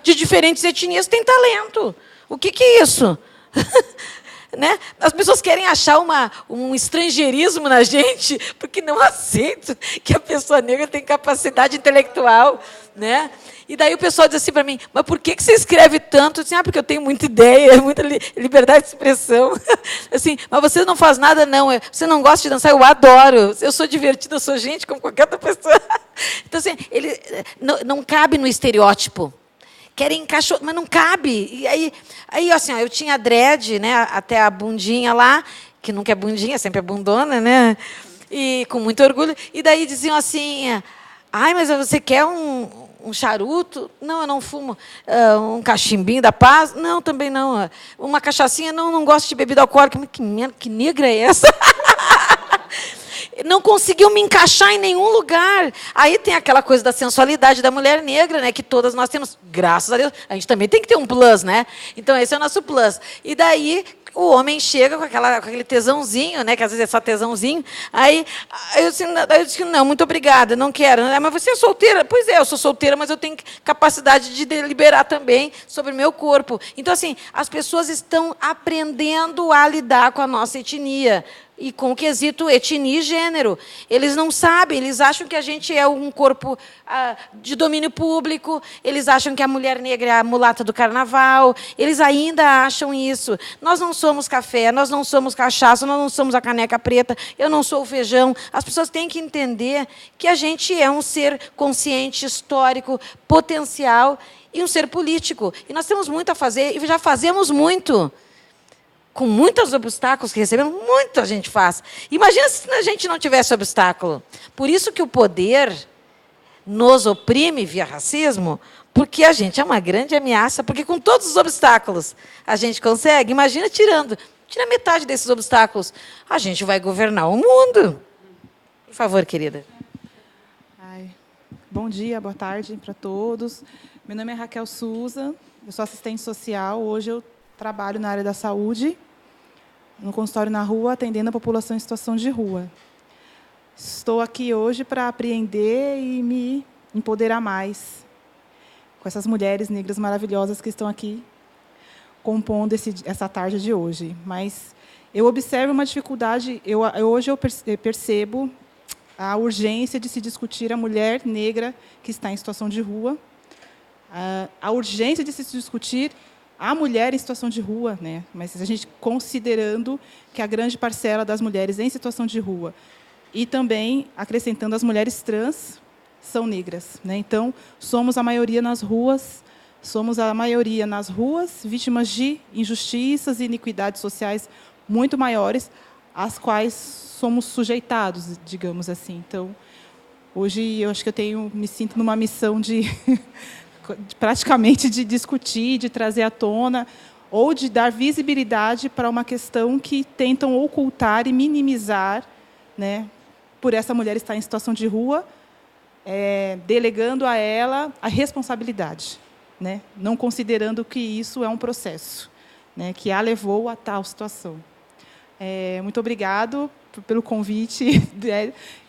de diferentes etnias tem talento. O que é isso? Né? As pessoas querem achar um estrangeirismo na gente, porque não aceitam que a pessoa negra tem capacidade intelectual. Né? E daí o pessoal diz assim para mim, mas por que você escreve tanto? Eu disse, porque eu tenho muita ideia, muita liberdade de expressão. Assim, mas você não faz nada, não. Você não gosta de dançar? Eu adoro. Eu sou divertida, eu sou gente como qualquer outra pessoa. Então, assim, ele não cabe no estereótipo. Querem encaixar, mas não cabe. E aí assim, eu tinha dread, né, até a bundinha lá, que nunca é bundinha, sempre é bundona, né? E com muito orgulho. E daí diziam assim, mas você quer um charuto? Não, eu não fumo. Um cachimbinho da paz? Não, também não. Uma cachaçinha? Não gosto de bebida alcoólica. Que negra é essa? Não conseguiu me encaixar em nenhum lugar. Aí tem aquela coisa da sensualidade da mulher negra, né, que todas nós temos, graças a Deus. A gente também tem que ter um plus, né? Então, esse é o nosso plus. E daí, o homem chega com aquele tesãozinho, né, que às vezes é só tesãozinho. Aí eu disse, não, muito obrigada, não quero. Mas você é solteira? Pois é, eu sou solteira, mas eu tenho capacidade de deliberar também sobre o meu corpo. Então, assim, as pessoas estão aprendendo a lidar com a nossa etnia. E com o quesito etnia e gênero. Eles não sabem, eles acham que a gente é um corpo de domínio público, eles acham que a mulher negra é a mulata do carnaval, eles ainda acham isso. Nós não somos café, nós não somos cachaça, nós não somos a caneca preta, eu não sou o feijão. As pessoas têm que entender que a gente é um ser consciente, histórico, potencial e um ser político. E nós temos muito a fazer, e já fazemos muito. Com muitos obstáculos que recebemos, muita gente faz. Imagina se a gente não tivesse obstáculo. Por isso que o poder nos oprime via racismo, porque a gente é uma grande ameaça, porque com todos os obstáculos a gente consegue. Imagina tira metade desses obstáculos. A gente vai governar o mundo. Por favor, querida. Bom dia, boa tarde para todos. Meu nome é Raquel Souza, eu sou assistente social. Hoje eu trabalho na área da saúde, no consultório na rua, atendendo a população em situação de rua. Estou aqui hoje para apreender e me empoderar mais com essas mulheres negras maravilhosas que estão aqui compondo essa tarde de hoje. Mas eu observo uma dificuldade, hoje eu percebo a urgência de se discutir a mulher negra que está em situação de rua, a urgência de se discutir a mulher em situação de rua, né? Mas a gente considerando que a grande parcela das mulheres em situação de rua e também acrescentando as mulheres trans são negras, né? Então somos a maioria nas ruas, vítimas de injustiças e iniquidades sociais muito maiores, às quais somos sujeitados, digamos assim. Então hoje eu acho que me sinto numa missão praticamente de discutir, de trazer à tona, ou de dar visibilidade para uma questão que tentam ocultar e minimizar, né, por essa mulher estar em situação de rua, delegando a ela a responsabilidade, né, não considerando que isso é um processo, né, que a levou a tal situação. Muito obrigado pelo convite,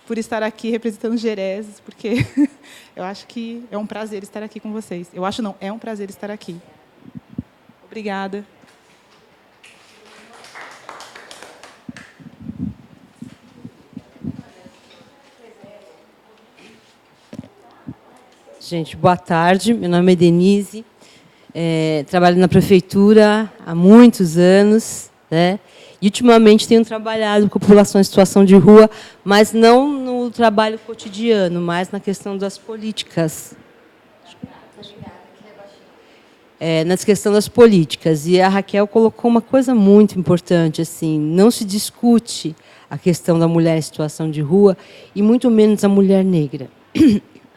por estar aqui representando o Gerés, porque Eu acho que é um prazer estar aqui com vocês. Eu acho não, é um prazer estar aqui. Obrigada. Gente, boa tarde. Meu nome é Denise. Trabalho na prefeitura há muitos anos, né? E ultimamente tenho trabalhado com a população em situação de rua, mas não no trabalho cotidiano, mas na questão das políticas. Na questão das políticas. E a Raquel colocou uma coisa muito importante, assim, não se discute a questão da mulher em situação de rua e muito menos a mulher negra.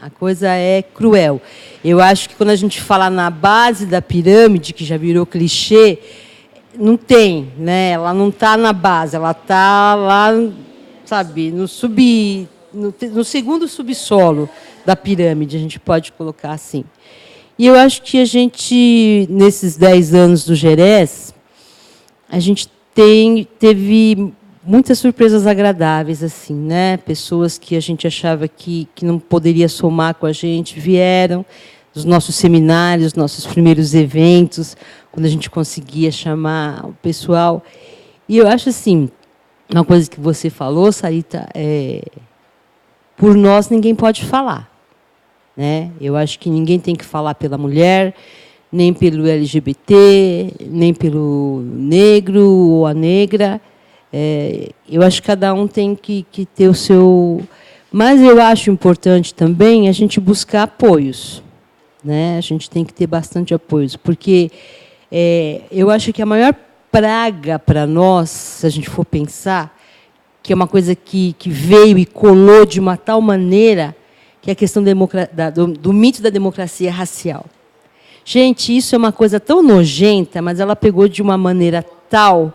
A coisa é cruel. Eu acho que quando a gente fala na base da pirâmide, que já virou clichê, não tem, né? Ela não está na base, ela está lá, sabe, no segundo subsolo da pirâmide, a gente pode colocar assim. E eu acho que a gente, nesses 10 anos do Gerés, a gente teve muitas surpresas agradáveis, assim, né? Pessoas que a gente achava que não poderia somar com a gente vieram, dos nossos seminários, nossos primeiros eventos, quando a gente conseguia chamar o pessoal. E eu acho assim, uma coisa que você falou, Sarita, por nós ninguém pode falar, né? Eu acho que ninguém tem que falar pela mulher, nem pelo LGBT, nem pelo negro ou a negra. Eu acho que cada um tem que ter o seu... Mas eu acho importante também a gente buscar apoios, né? A gente tem que ter bastante apoios, porque eu acho que a maior praga para nós, se a gente for pensar, que é uma coisa que veio e colou de uma tal maneira, que é a questão do mito da democracia racial. Gente, isso é uma coisa tão nojenta, mas ela pegou de uma maneira tal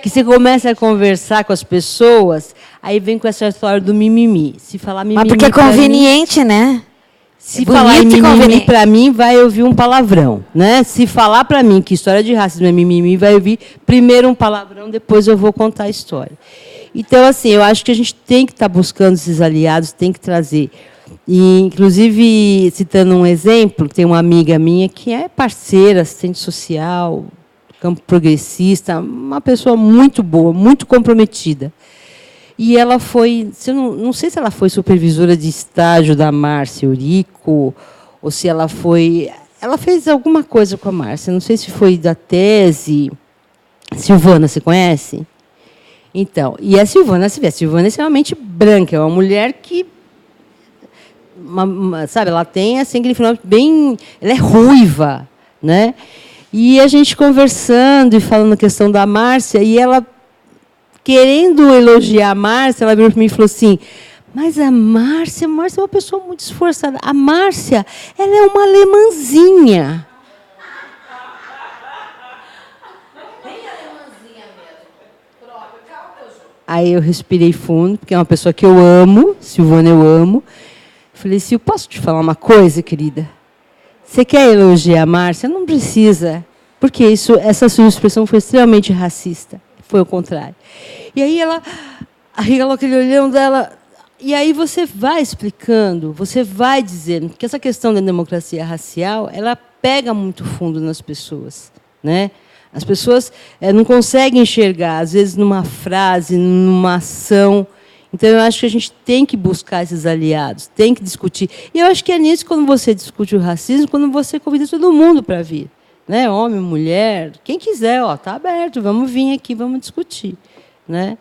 que você começa a conversar com as pessoas, aí vem com essa história do mimimi. Se falar mimimi, mas porque é conveniente, né? Se falar mimimi para mim, vai ouvir um palavrão, né? Se falar para mim que história de racismo é mimimi, vai ouvir primeiro um palavrão, depois eu vou contar a história. Então, assim, eu acho que a gente tem que estar buscando esses aliados, tem que trazer. E, inclusive, citando um exemplo, tem uma amiga minha que é parceira, assistente social, campo progressista, uma pessoa muito boa, muito comprometida. E ela foi, não sei se ela foi supervisora de estágio da Márcia Eurico, ou se ela foi... Ela fez alguma coisa com a Márcia, não sei se foi da tese. Silvana, você conhece? Então, e a Silvana, se vê, a Silvana é extremamente branca, é uma mulher que... sabe, ela tem assim, aquele final bem... Ela é ruiva, né? E a gente conversando e falando a questão da Márcia, e ela, querendo elogiar a Márcia, ela virou para mim e falou assim, mas a Márcia é uma pessoa muito esforçada. A Márcia, ela é uma alemãzinha. Bem alemãzinha mesmo. Aí eu respirei fundo, porque é uma pessoa que eu amo, Silvana eu amo. Falei, Sil, posso te falar uma coisa, querida? Você quer elogiar a Márcia? Não precisa, porque essa sua expressão foi extremamente racista. Foi o contrário. E aí ela, aquele olhão dela... E aí você vai explicando, você vai dizendo, porque essa questão da democracia racial, ela pega muito fundo nas pessoas, né? As pessoas não conseguem enxergar, às vezes, numa frase, numa ação. Então, eu acho que a gente tem que buscar esses aliados, tem que discutir. E eu acho que é nisso, quando você discute o racismo, quando você convida todo mundo para vir. Né? Homem, mulher, quem quiser, está aberto, vamos vir aqui, vamos discutir. Né?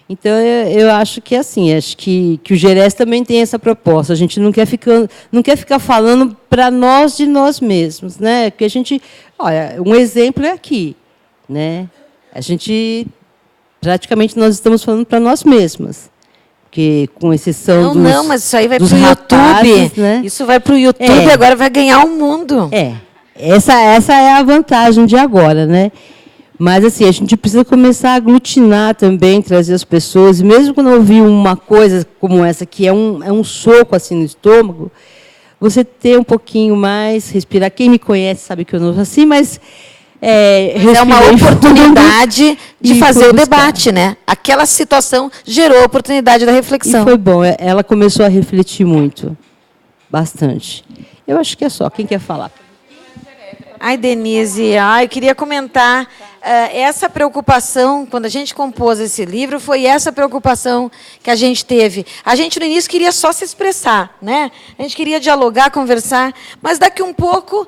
Então, eu acho que assim, acho que o Gerés também tem essa proposta. A gente não quer ficar falando para nós de nós mesmos. Né? Porque a gente... Olha, um exemplo é aqui. Né? A gente... Praticamente, nós estamos falando para nós mesmas. Porque, com exceção dos... Não, mas isso aí vai para o rapazes, YouTube. Né? Isso vai para o YouTube e agora vai ganhar o mundo. Essa é a vantagem de agora, né? Mas, assim, a gente precisa começar a aglutinar também, trazer as pessoas. E mesmo quando ouvir uma coisa como essa, que é um soco assim no estômago, você ter um pouquinho mais, respirar. Quem me conhece sabe que eu não sou assim, mas... é uma oportunidade de fazer o debate, né? Aquela situação gerou a oportunidade da reflexão. E foi bom, ela começou a refletir muito. bastante. Eu acho que é só. Quem quer falar? Ai, Denise, eu queria comentar essa preocupação, quando a gente compôs esse livro, foi essa preocupação que a gente teve. A gente, no início, queria só se expressar, né? A gente queria dialogar, conversar, mas daqui um pouco,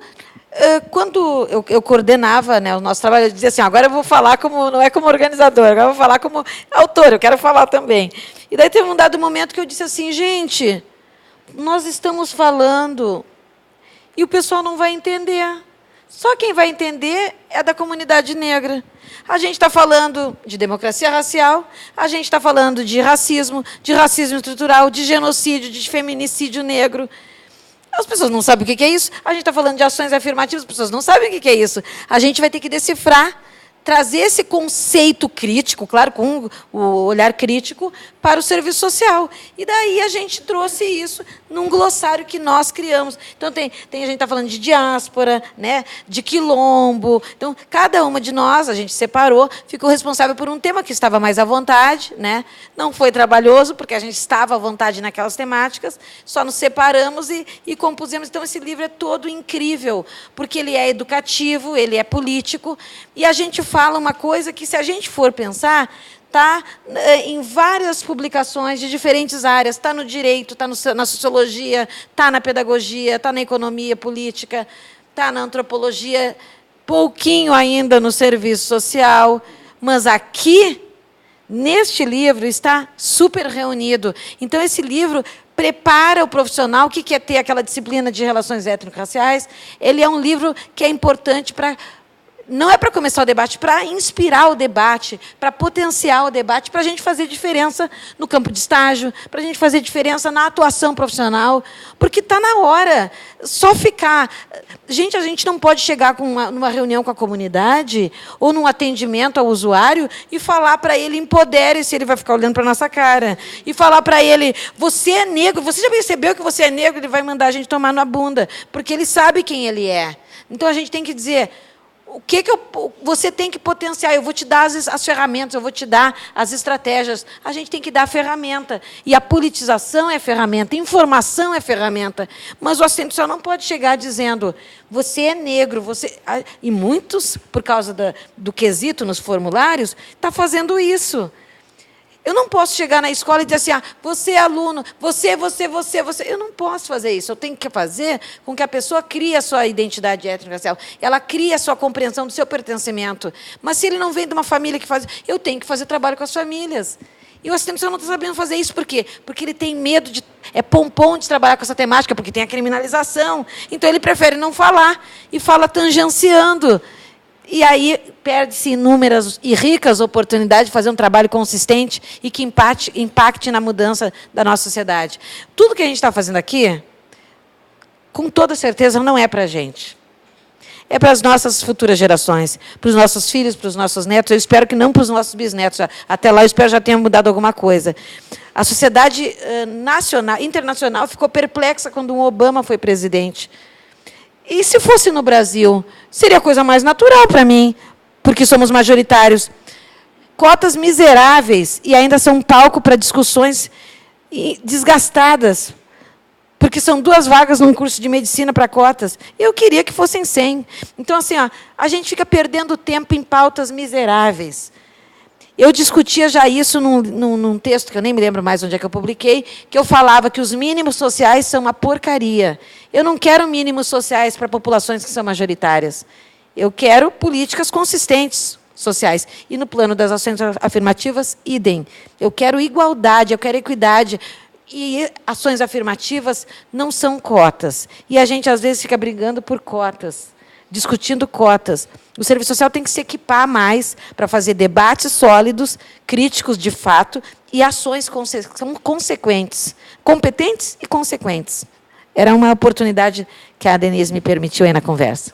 quando eu coordenava, né, o nosso trabalho, eu dizia assim, agora eu vou falar como, não é como organizador, agora eu vou falar como autor, eu quero falar também. E daí teve um dado momento que eu disse assim, gente, nós estamos falando e o pessoal não vai entender. Só quem vai entender é da comunidade negra. A gente está falando de democracia racial, a gente está falando de racismo estrutural, de genocídio, de feminicídio negro. As pessoas não sabem o que é isso. A gente está falando de ações afirmativas, as pessoas não sabem o que é isso. A gente vai ter que decifrar, trazer esse conceito crítico, claro, com o olhar crítico, para o serviço social. E daí a gente trouxe isso num glossário que nós criamos. Então, a gente está falando de diáspora, né, de quilombo. Então, cada uma de nós, a gente separou, ficou responsável por um tema que estava mais à vontade. Né? Não foi trabalhoso, porque a gente estava à vontade naquelas temáticas, só nos separamos e compusemos. Então, esse livro é todo incrível, porque ele é educativo, ele é político, e a gente fala uma coisa que, se a gente for pensar, está em várias publicações de diferentes áreas. Está no direito, está na sociologia, está na pedagogia, está na economia política, está na antropologia, pouquinho ainda no serviço social. Mas aqui, neste livro, está super reunido. Então, esse livro prepara o profissional que quer ter aquela disciplina de relações étnico-raciais. Ele é um livro que é importante para... Não é para começar o debate, para inspirar o debate, para potenciar o debate, para a gente fazer diferença no campo de estágio, para a gente fazer diferença na atuação profissional, porque está na hora. Só ficar... Gente, a gente não pode chegar numa reunião com a comunidade ou num atendimento ao usuário e falar para ele, empodere-se, ele vai ficar olhando para a nossa cara. E falar para ele, você é negro, você já percebeu que você é negro? Ele vai mandar a gente tomar na bunda, porque ele sabe quem ele é. Então, a gente tem que dizer... O que você tem que potenciar? Eu vou te dar as ferramentas, eu vou te dar as estratégias. A gente tem que dar a ferramenta. E a politização é ferramenta, a informação é ferramenta. Mas o assistente social não pode chegar dizendo, você é negro, você... E muitos, por causa do quesito nos formulários, está fazendo isso. Eu não posso chegar na escola e dizer assim, você é aluno, você. Eu não posso fazer isso. Eu tenho que fazer com que a pessoa crie a sua identidade étnico-racial. Ela crie a sua compreensão do seu pertencimento. Mas, se ele não vem de uma família que faz... Eu tenho que fazer trabalho com as famílias. E o assistente social não está sabendo fazer isso. Por quê? Porque ele tem medo de... É pompom de trabalhar com essa temática, porque tem a criminalização. Então, ele prefere não falar. E fala tangenciando. E aí perde-se inúmeras e ricas oportunidades de fazer um trabalho consistente e que impacte na mudança da nossa sociedade. Tudo que a gente está fazendo aqui, com toda certeza, não é para a gente. É para as nossas futuras gerações, para os nossos filhos, para os nossos netos. Eu espero que não para os nossos bisnetos. Até lá, eu espero que já tenha mudado alguma coisa. A sociedade internacional ficou perplexa quando o Obama foi presidente. E se fosse no Brasil, seria a coisa mais natural para mim, porque somos majoritários. Cotas miseráveis e ainda são um palco para discussões desgastadas, porque são 2 vagas num curso de medicina para cotas. Eu queria que fossem 100. Então, assim, a gente fica perdendo tempo em pautas miseráveis. Eu discutia já isso num texto, que eu nem me lembro mais onde é que eu publiquei, que eu falava que os mínimos sociais são uma porcaria. Eu não quero mínimos sociais para populações que são majoritárias. Eu quero políticas consistentes sociais. E no plano das ações afirmativas, idem. Eu quero igualdade, eu quero equidade. E ações afirmativas não são cotas. E a gente, às vezes, fica brigando por cotas, discutindo cotas. O serviço social tem que se equipar mais para fazer debates sólidos, críticos de fato, e ações consequentes, competentes e consequentes. Era uma oportunidade que a Denise me permitiu aí na conversa.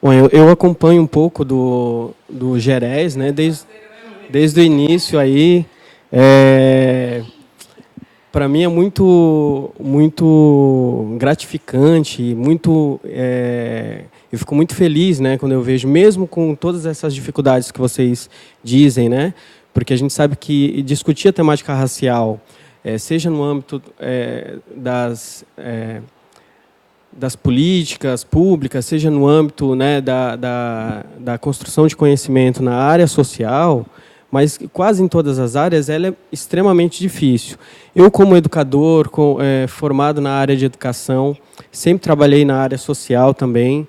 Bom, eu acompanho um pouco do Gerés, né, desde o início aí. Para mim é muito gratificante, muito Eu fico muito feliz, né, quando eu vejo, mesmo com todas essas dificuldades que vocês dizem, né, porque a gente sabe que discutir a temática racial, seja no âmbito das políticas públicas, seja no âmbito, né, da construção de conhecimento na área social, mas quase em todas as áreas, ela é extremamente difícil. Eu, como educador, formado na área de educação, sempre trabalhei na área social também.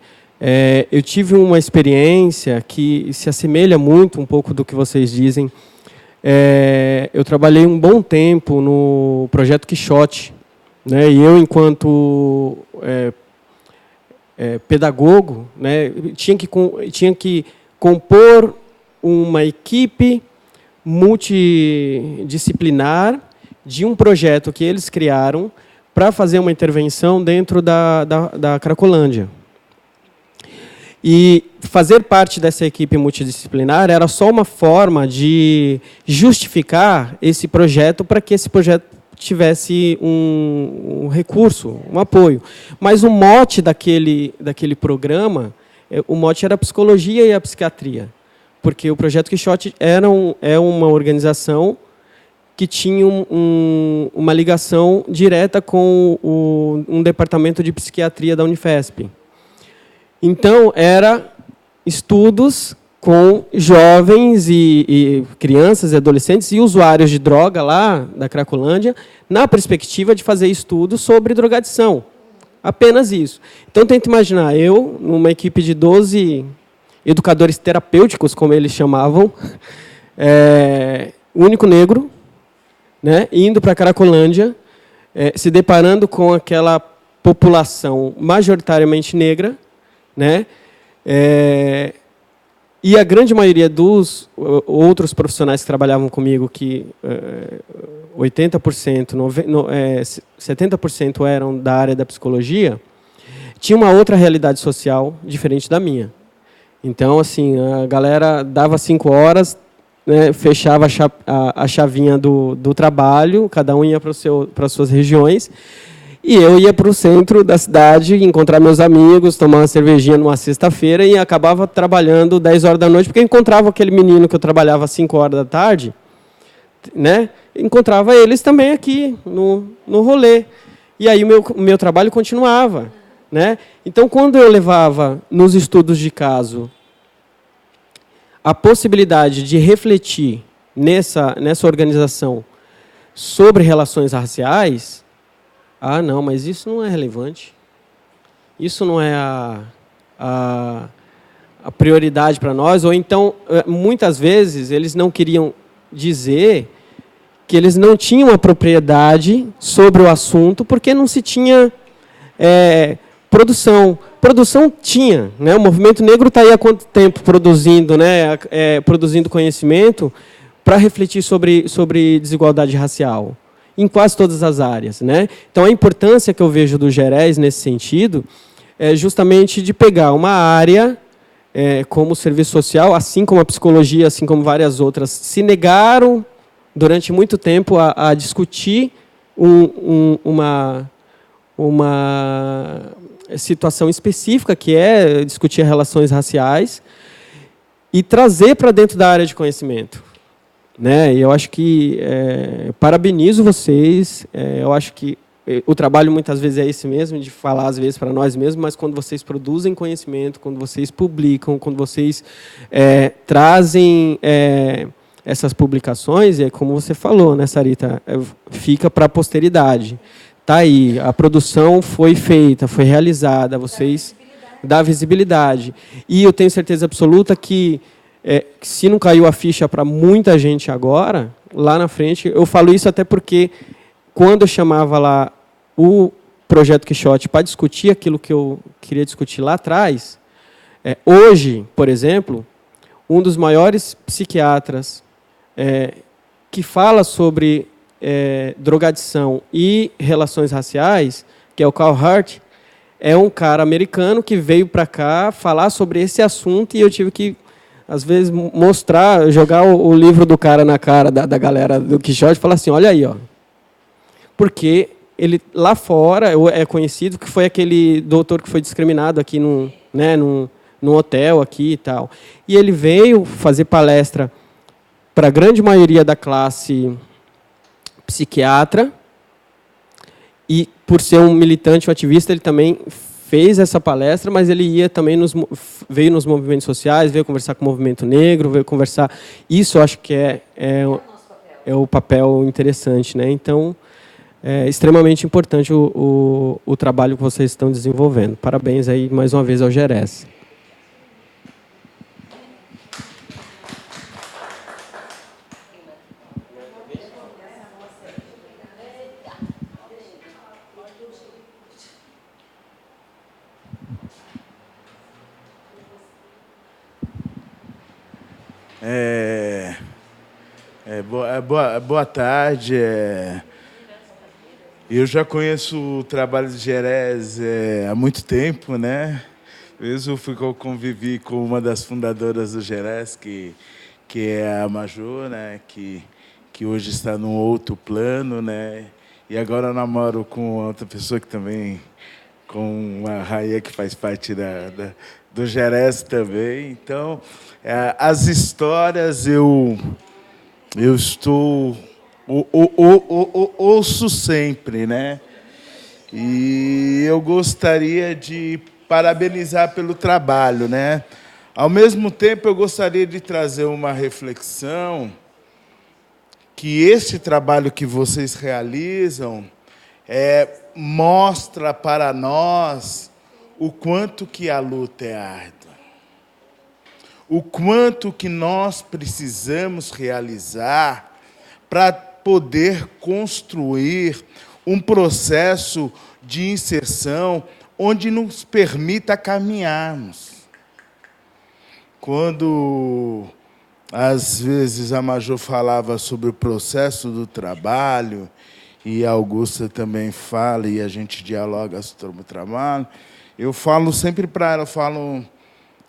Eu tive uma experiência que se assemelha muito um pouco do que vocês dizem. Eu trabalhei um bom tempo no projeto Quixote, né, e eu, enquanto pedagogo, né, tinha que compor uma equipe multidisciplinar de um projeto que eles criaram para fazer uma intervenção dentro da Cracolândia. E fazer parte dessa equipe multidisciplinar era só uma forma de justificar esse projeto para que esse projeto tivesse um recurso, um apoio. Mas o mote daquele programa, o mote era a psicologia e a psiquiatria. Porque o Projeto Quixote é uma organização que tinha uma ligação direta com um departamento de psiquiatria da Unifesp. Então, era estudos com jovens e crianças e adolescentes e usuários de droga lá da Cracolândia, na perspectiva de fazer estudos sobre drogadição. Apenas isso. Então, tenta imaginar, eu, numa equipe de 12 educadores terapêuticos, como eles chamavam, único negro, né, indo para a Cracolândia, se deparando com aquela população majoritariamente negra, né, e a grande maioria dos outros profissionais que trabalhavam comigo, que 80%, 70% eram da área da psicologia, tinha uma outra realidade social diferente da minha. Então, assim, a galera dava 5 horas, né, fechava a chavinha do trabalho, cada um ia para as suas regiões, e eu ia para o centro da cidade, encontrar meus amigos, tomar uma cervejinha numa sexta-feira, e acabava trabalhando 10 horas da noite, porque eu encontrava aquele menino que eu trabalhava às 5 horas da tarde, né, encontrava eles também aqui, no rolê. E aí o meu trabalho continuava. Né? Então, quando eu levava nos estudos de caso a possibilidade de refletir nessa organização sobre relações raciais, não, mas isso não é relevante. Isso não é a prioridade para nós. Ou então, muitas vezes, eles não queriam dizer que eles não tinham a propriedade sobre o assunto porque não se tinha produção. Produção tinha, né? O movimento negro está aí há quanto tempo produzindo, né? Produzindo conhecimento para refletir sobre desigualdade racial, em quase todas as áreas, né? Então, a importância que eu vejo do GERES nesse sentido é justamente de pegar uma área como o serviço social, assim como a psicologia, assim como várias outras, se negaram durante muito tempo a discutir uma situação específica, que é discutir relações raciais, e trazer para dentro da área de conhecimento. Né? E eu acho que parabenizo vocês, eu acho que o trabalho muitas vezes é esse mesmo, de falar às vezes para nós mesmos, mas quando vocês produzem conhecimento, quando vocês publicam, quando vocês trazem essas publicações, como você falou, né, Sarita, fica para a posteridade. Está aí, a produção foi feita, foi realizada, vocês dá visibilidade. E eu tenho certeza absoluta que, se não caiu a ficha para muita gente agora, lá na frente, eu falo isso até porque, quando eu chamava lá o Projeto Quixote para discutir aquilo que eu queria discutir lá atrás, hoje, por exemplo, um dos maiores psiquiatras que fala sobre drogadição e relações raciais, que é o Carl Hart, é um cara americano que veio para cá falar sobre esse assunto, e eu tive que, às vezes, mostrar, jogar o livro do cara na cara da galera do Quixote e falar assim, olha aí, ó. Porque ele lá fora é conhecido que foi aquele doutor que foi discriminado aqui né, num hotel aqui e tal. E ele veio fazer palestra para a grande maioria da classe psiquiatra, e, por ser um militante, um ativista, ele também fez essa palestra, mas ele ia também veio nos movimentos sociais, veio conversar com o movimento negro, veio conversar... Isso eu acho que é o papel interessante, né? Então, é extremamente importante o trabalho que vocês estão desenvolvendo. Parabéns aí, mais uma vez, ao Gerés. Boa tarde. Eu já conheço o trabalho de Gerés há muito tempo, né? Eu convivi com uma das fundadoras do Gerés, que é a Major, né? Que hoje está num outro plano, né? E agora eu namoro com outra pessoa que também, com a Raia, que faz parte do Gerés também. Então, as histórias eu ouço sempre, né? E eu gostaria de parabenizar pelo trabalho, né? Ao mesmo tempo, eu gostaria de trazer uma reflexão que esse trabalho que vocês realizam mostra para nós o quanto que a luta é árdua. O quanto que nós precisamos realizar para poder construir um processo de inserção onde nos permita caminharmos. Quando, às vezes, a Major falava sobre o processo do trabalho, e a Augusta também fala, e a gente dialoga sobre o trabalho, eu falo sempre para ela, eu falo...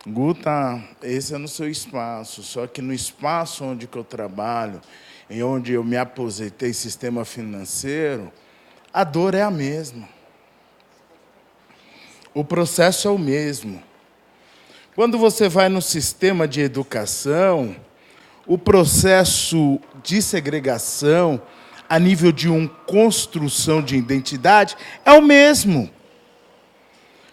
Guta, esse é no seu espaço, só que no espaço onde que eu trabalho, e onde eu me aposentei, sistema financeiro, a dor é a mesma. O processo é o mesmo. Quando você vai no sistema de educação, o processo de segregação, a nível de uma construção de identidade, é o mesmo.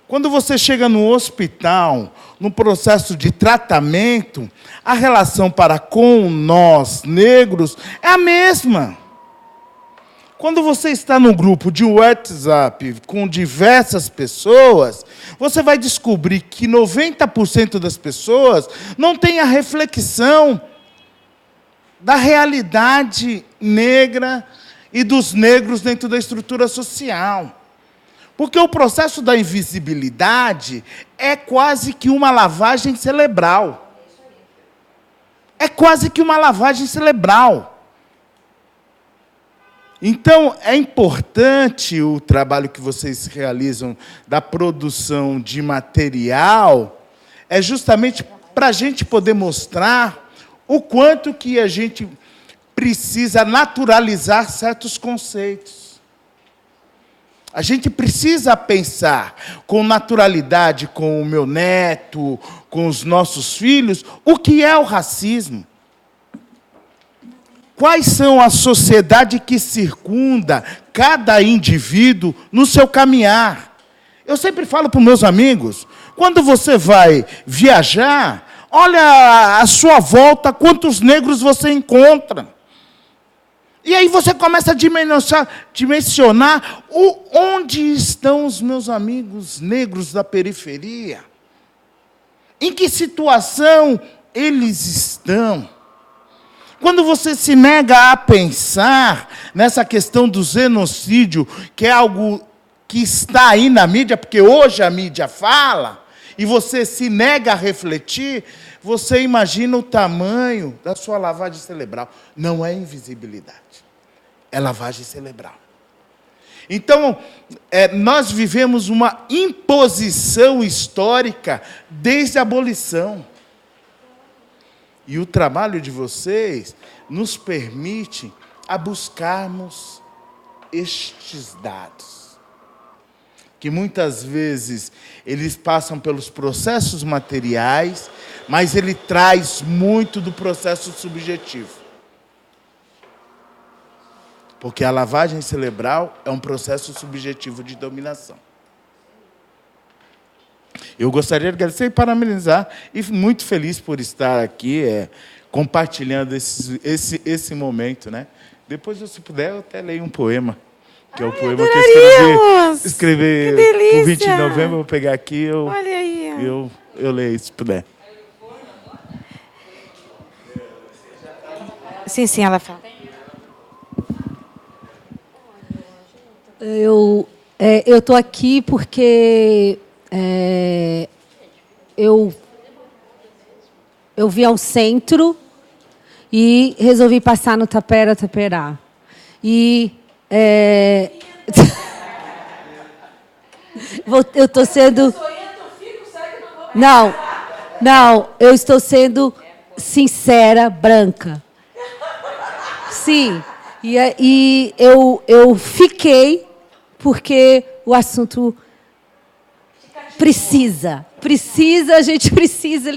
Quando você chega no hospital, no processo de tratamento, a relação para com nós, negros, é a mesma. Quando você está num grupo de WhatsApp com diversas pessoas, você vai descobrir que 90% das pessoas não têm a reflexão da realidade negra e dos negros dentro da estrutura social. Porque o processo da invisibilidade é quase que uma lavagem cerebral. É quase que uma lavagem cerebral. Então, é importante o trabalho que vocês realizam da produção de material, é justamente para a gente poder mostrar o quanto que a gente precisa naturalizar certos conceitos. A gente precisa pensar com naturalidade, com o meu neto, com os nossos filhos, o que é o racismo. Quais são a sociedade que circunda cada indivíduo no seu caminhar? Eu sempre falo para os meus amigos, quando você vai viajar, olha à sua volta quantos negros você encontra. E aí você começa a dimensionar onde estão os meus amigos negros da periferia. Em que situação eles estão? Quando você se nega a pensar nessa questão do genocídio, que é algo que está aí na mídia, porque hoje a mídia fala, e você se nega a refletir, você imagina o tamanho da sua lavagem cerebral. Não é invisibilidade, é lavagem cerebral. Então, nós vivemos uma imposição histórica desde a abolição. E o trabalho de vocês nos permite a buscarmos estes dados. que muitas vezes eles passam pelos processos materiais, mas ele traz muito do processo subjetivo. Porque a lavagem cerebral é um processo subjetivo de dominação. Eu gostaria de agradecer e parabenizar, e muito feliz por estar aqui, compartilhando esse momento, né? Depois, se puder, eu até leio um poema, que é o poema que eu escrevi por 20 de novembro, eu vou pegar aqui, Olha aí. eu leio, se puder. Sim, ela fala. Eu estou aqui porque eu vim ao centro e resolvi passar no Tapera-Taperá. E eu estou sendo... Não, eu estou sendo sincera, branca. Sim, e eu fiquei porque o assunto a gente precisa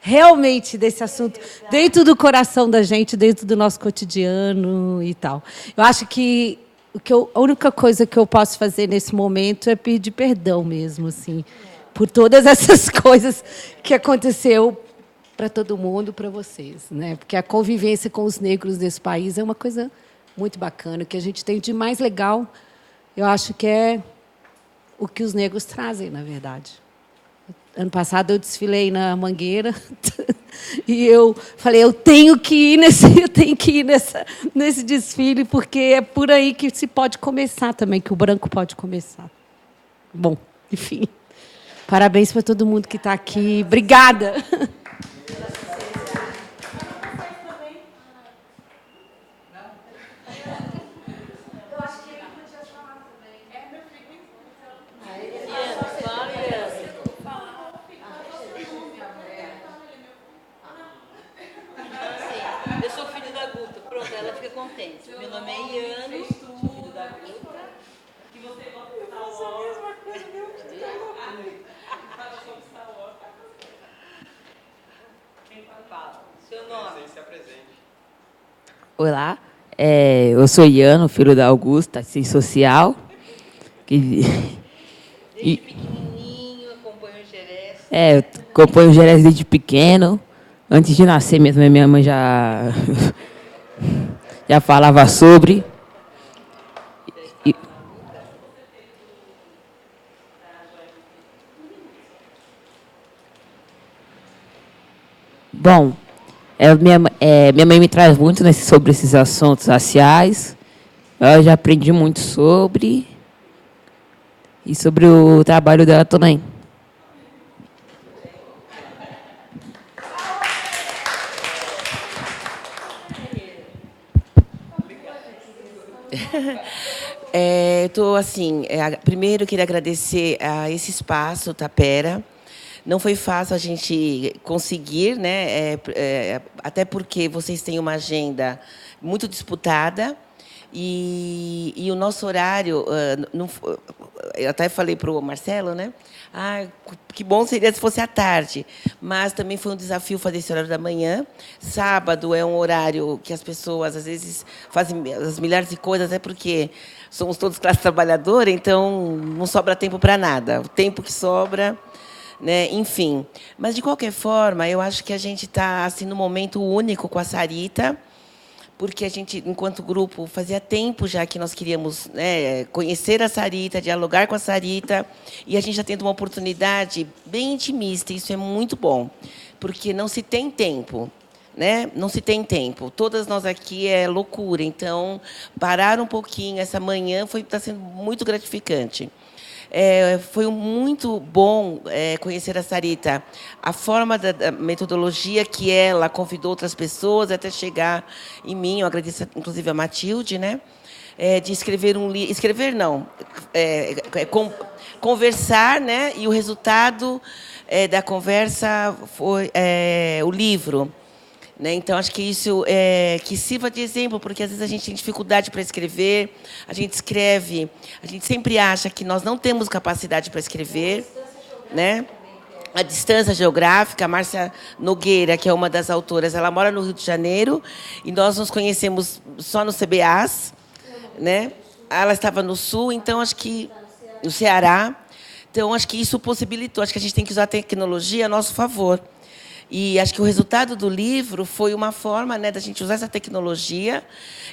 realmente desse assunto dentro do coração da gente, dentro do nosso cotidiano e tal. Eu acho que a única coisa que eu posso fazer nesse momento é pedir perdão mesmo, assim, por todas essas coisas que aconteceu para todo mundo, para vocês, né? Porque a convivência com os negros nesse país é uma coisa muito bacana, o que a gente tem de mais legal, eu acho que é o que os negros trazem, na verdade. Ano passado eu desfilei na Mangueira e eu falei, eu tenho que ir nesse desfile, porque é por aí que se pode começar também, que o branco pode começar. Bom, enfim. Parabéns para todo mundo que está aqui. Obrigada. Eu sou filho da Guta. Pronto, ela fica contente. Meu nome é Iano, filho da Guta. Que você gosta de Star Wars. Eu faço a mesma coisa, meu Quem fala? Seu nome? Se apresente. Olá, eu sou Iano, filho da Augusta, assistente social. Desde pequenininho, acompanho o Gerés. Eu acompanho o Gerés desde pequeno. Antes de nascer mesmo, minha mãe já falava sobre. Bom, minha mãe me traz muito sobre esses assuntos raciais. Eu já aprendi muito sobre. E sobre o trabalho dela também. Tô assim, primeiro eu queria agradecer a esse espaço, Tapera. Não foi fácil a gente conseguir, né? Até porque vocês têm uma agenda muito disputada e o nosso horário, eu até falei para o Marcelo, né? Que bom seria se fosse à tarde, mas também foi um desafio fazer esse horário da manhã. Sábado é um horário que as pessoas, às vezes, fazem as milhares de coisas, até porque somos todos classe trabalhadora, então não sobra tempo para nada. O tempo que sobra, né? Enfim. Mas, de qualquer forma, eu acho que a gente está assim, num momento único com a Sarita, porque a gente, enquanto grupo, fazia tempo já que nós queríamos, né, conhecer a Sarita, dialogar com a Sarita, e a gente está tendo uma oportunidade bem intimista, e isso é muito bom, porque não se tem tempo, né? Não se tem tempo. Todas nós aqui é loucura, então, parar um pouquinho essa manhã está sendo muito gratificante. Foi muito bom conhecer a Sarita, a forma da metodologia que ela convidou outras pessoas até chegar em mim. Eu agradeço, inclusive, a Matilde, né? De escrever um livro. Escrever, não. Conversar, né? E o resultado da conversa foi o livro. Né? Então, acho que isso que sirva de exemplo, porque às vezes a gente tem dificuldade para escrever, a gente escreve, a gente sempre acha que nós não temos capacidade para escrever, né? A distância geográfica, a Márcia Nogueira, que é uma das autoras, ela mora no Rio de Janeiro, e nós nos conhecemos só no CBAs, né? Ela estava no Sul, então, acho que no Ceará. Então, acho que isso possibilitou, acho que a gente tem que usar a tecnologia a nosso favor. E acho que o resultado do livro foi uma forma, né, da gente usar essa tecnologia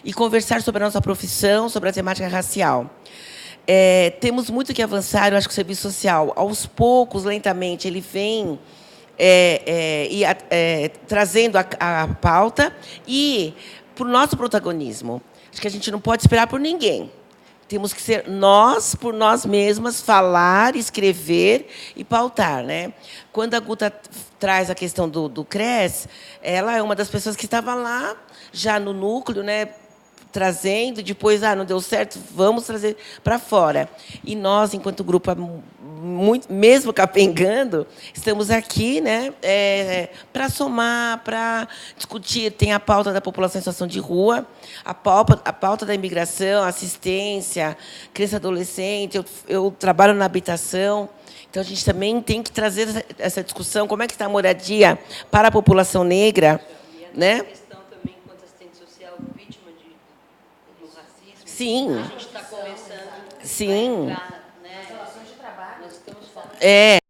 e conversar sobre a nossa profissão, sobre a temática racial. Temos muito que avançar, eu acho que o serviço social, aos poucos, lentamente, ele vem trazendo a pauta e para o nosso protagonismo. Acho que a gente não pode esperar por ninguém. Temos que ser nós, por nós mesmas, falar, escrever e pautar. Né? Quando a Guta traz a questão do CRES, ela é uma das pessoas que estava lá, já no núcleo, né, trazendo, depois, não deu certo, vamos trazer para fora. E nós, enquanto grupo, mesmo capengando, estamos aqui, né, para somar, para discutir. Tem a pauta da população em situação de rua, a pauta da imigração, assistência, criança e adolescente. Eu trabalho na habitação, então a gente também tem que trazer essa discussão, como é que está a moradia para a população negra, né? Sim. A gente está começando Sim. a entrar, né? Relações de trabalho. Nós estamos falando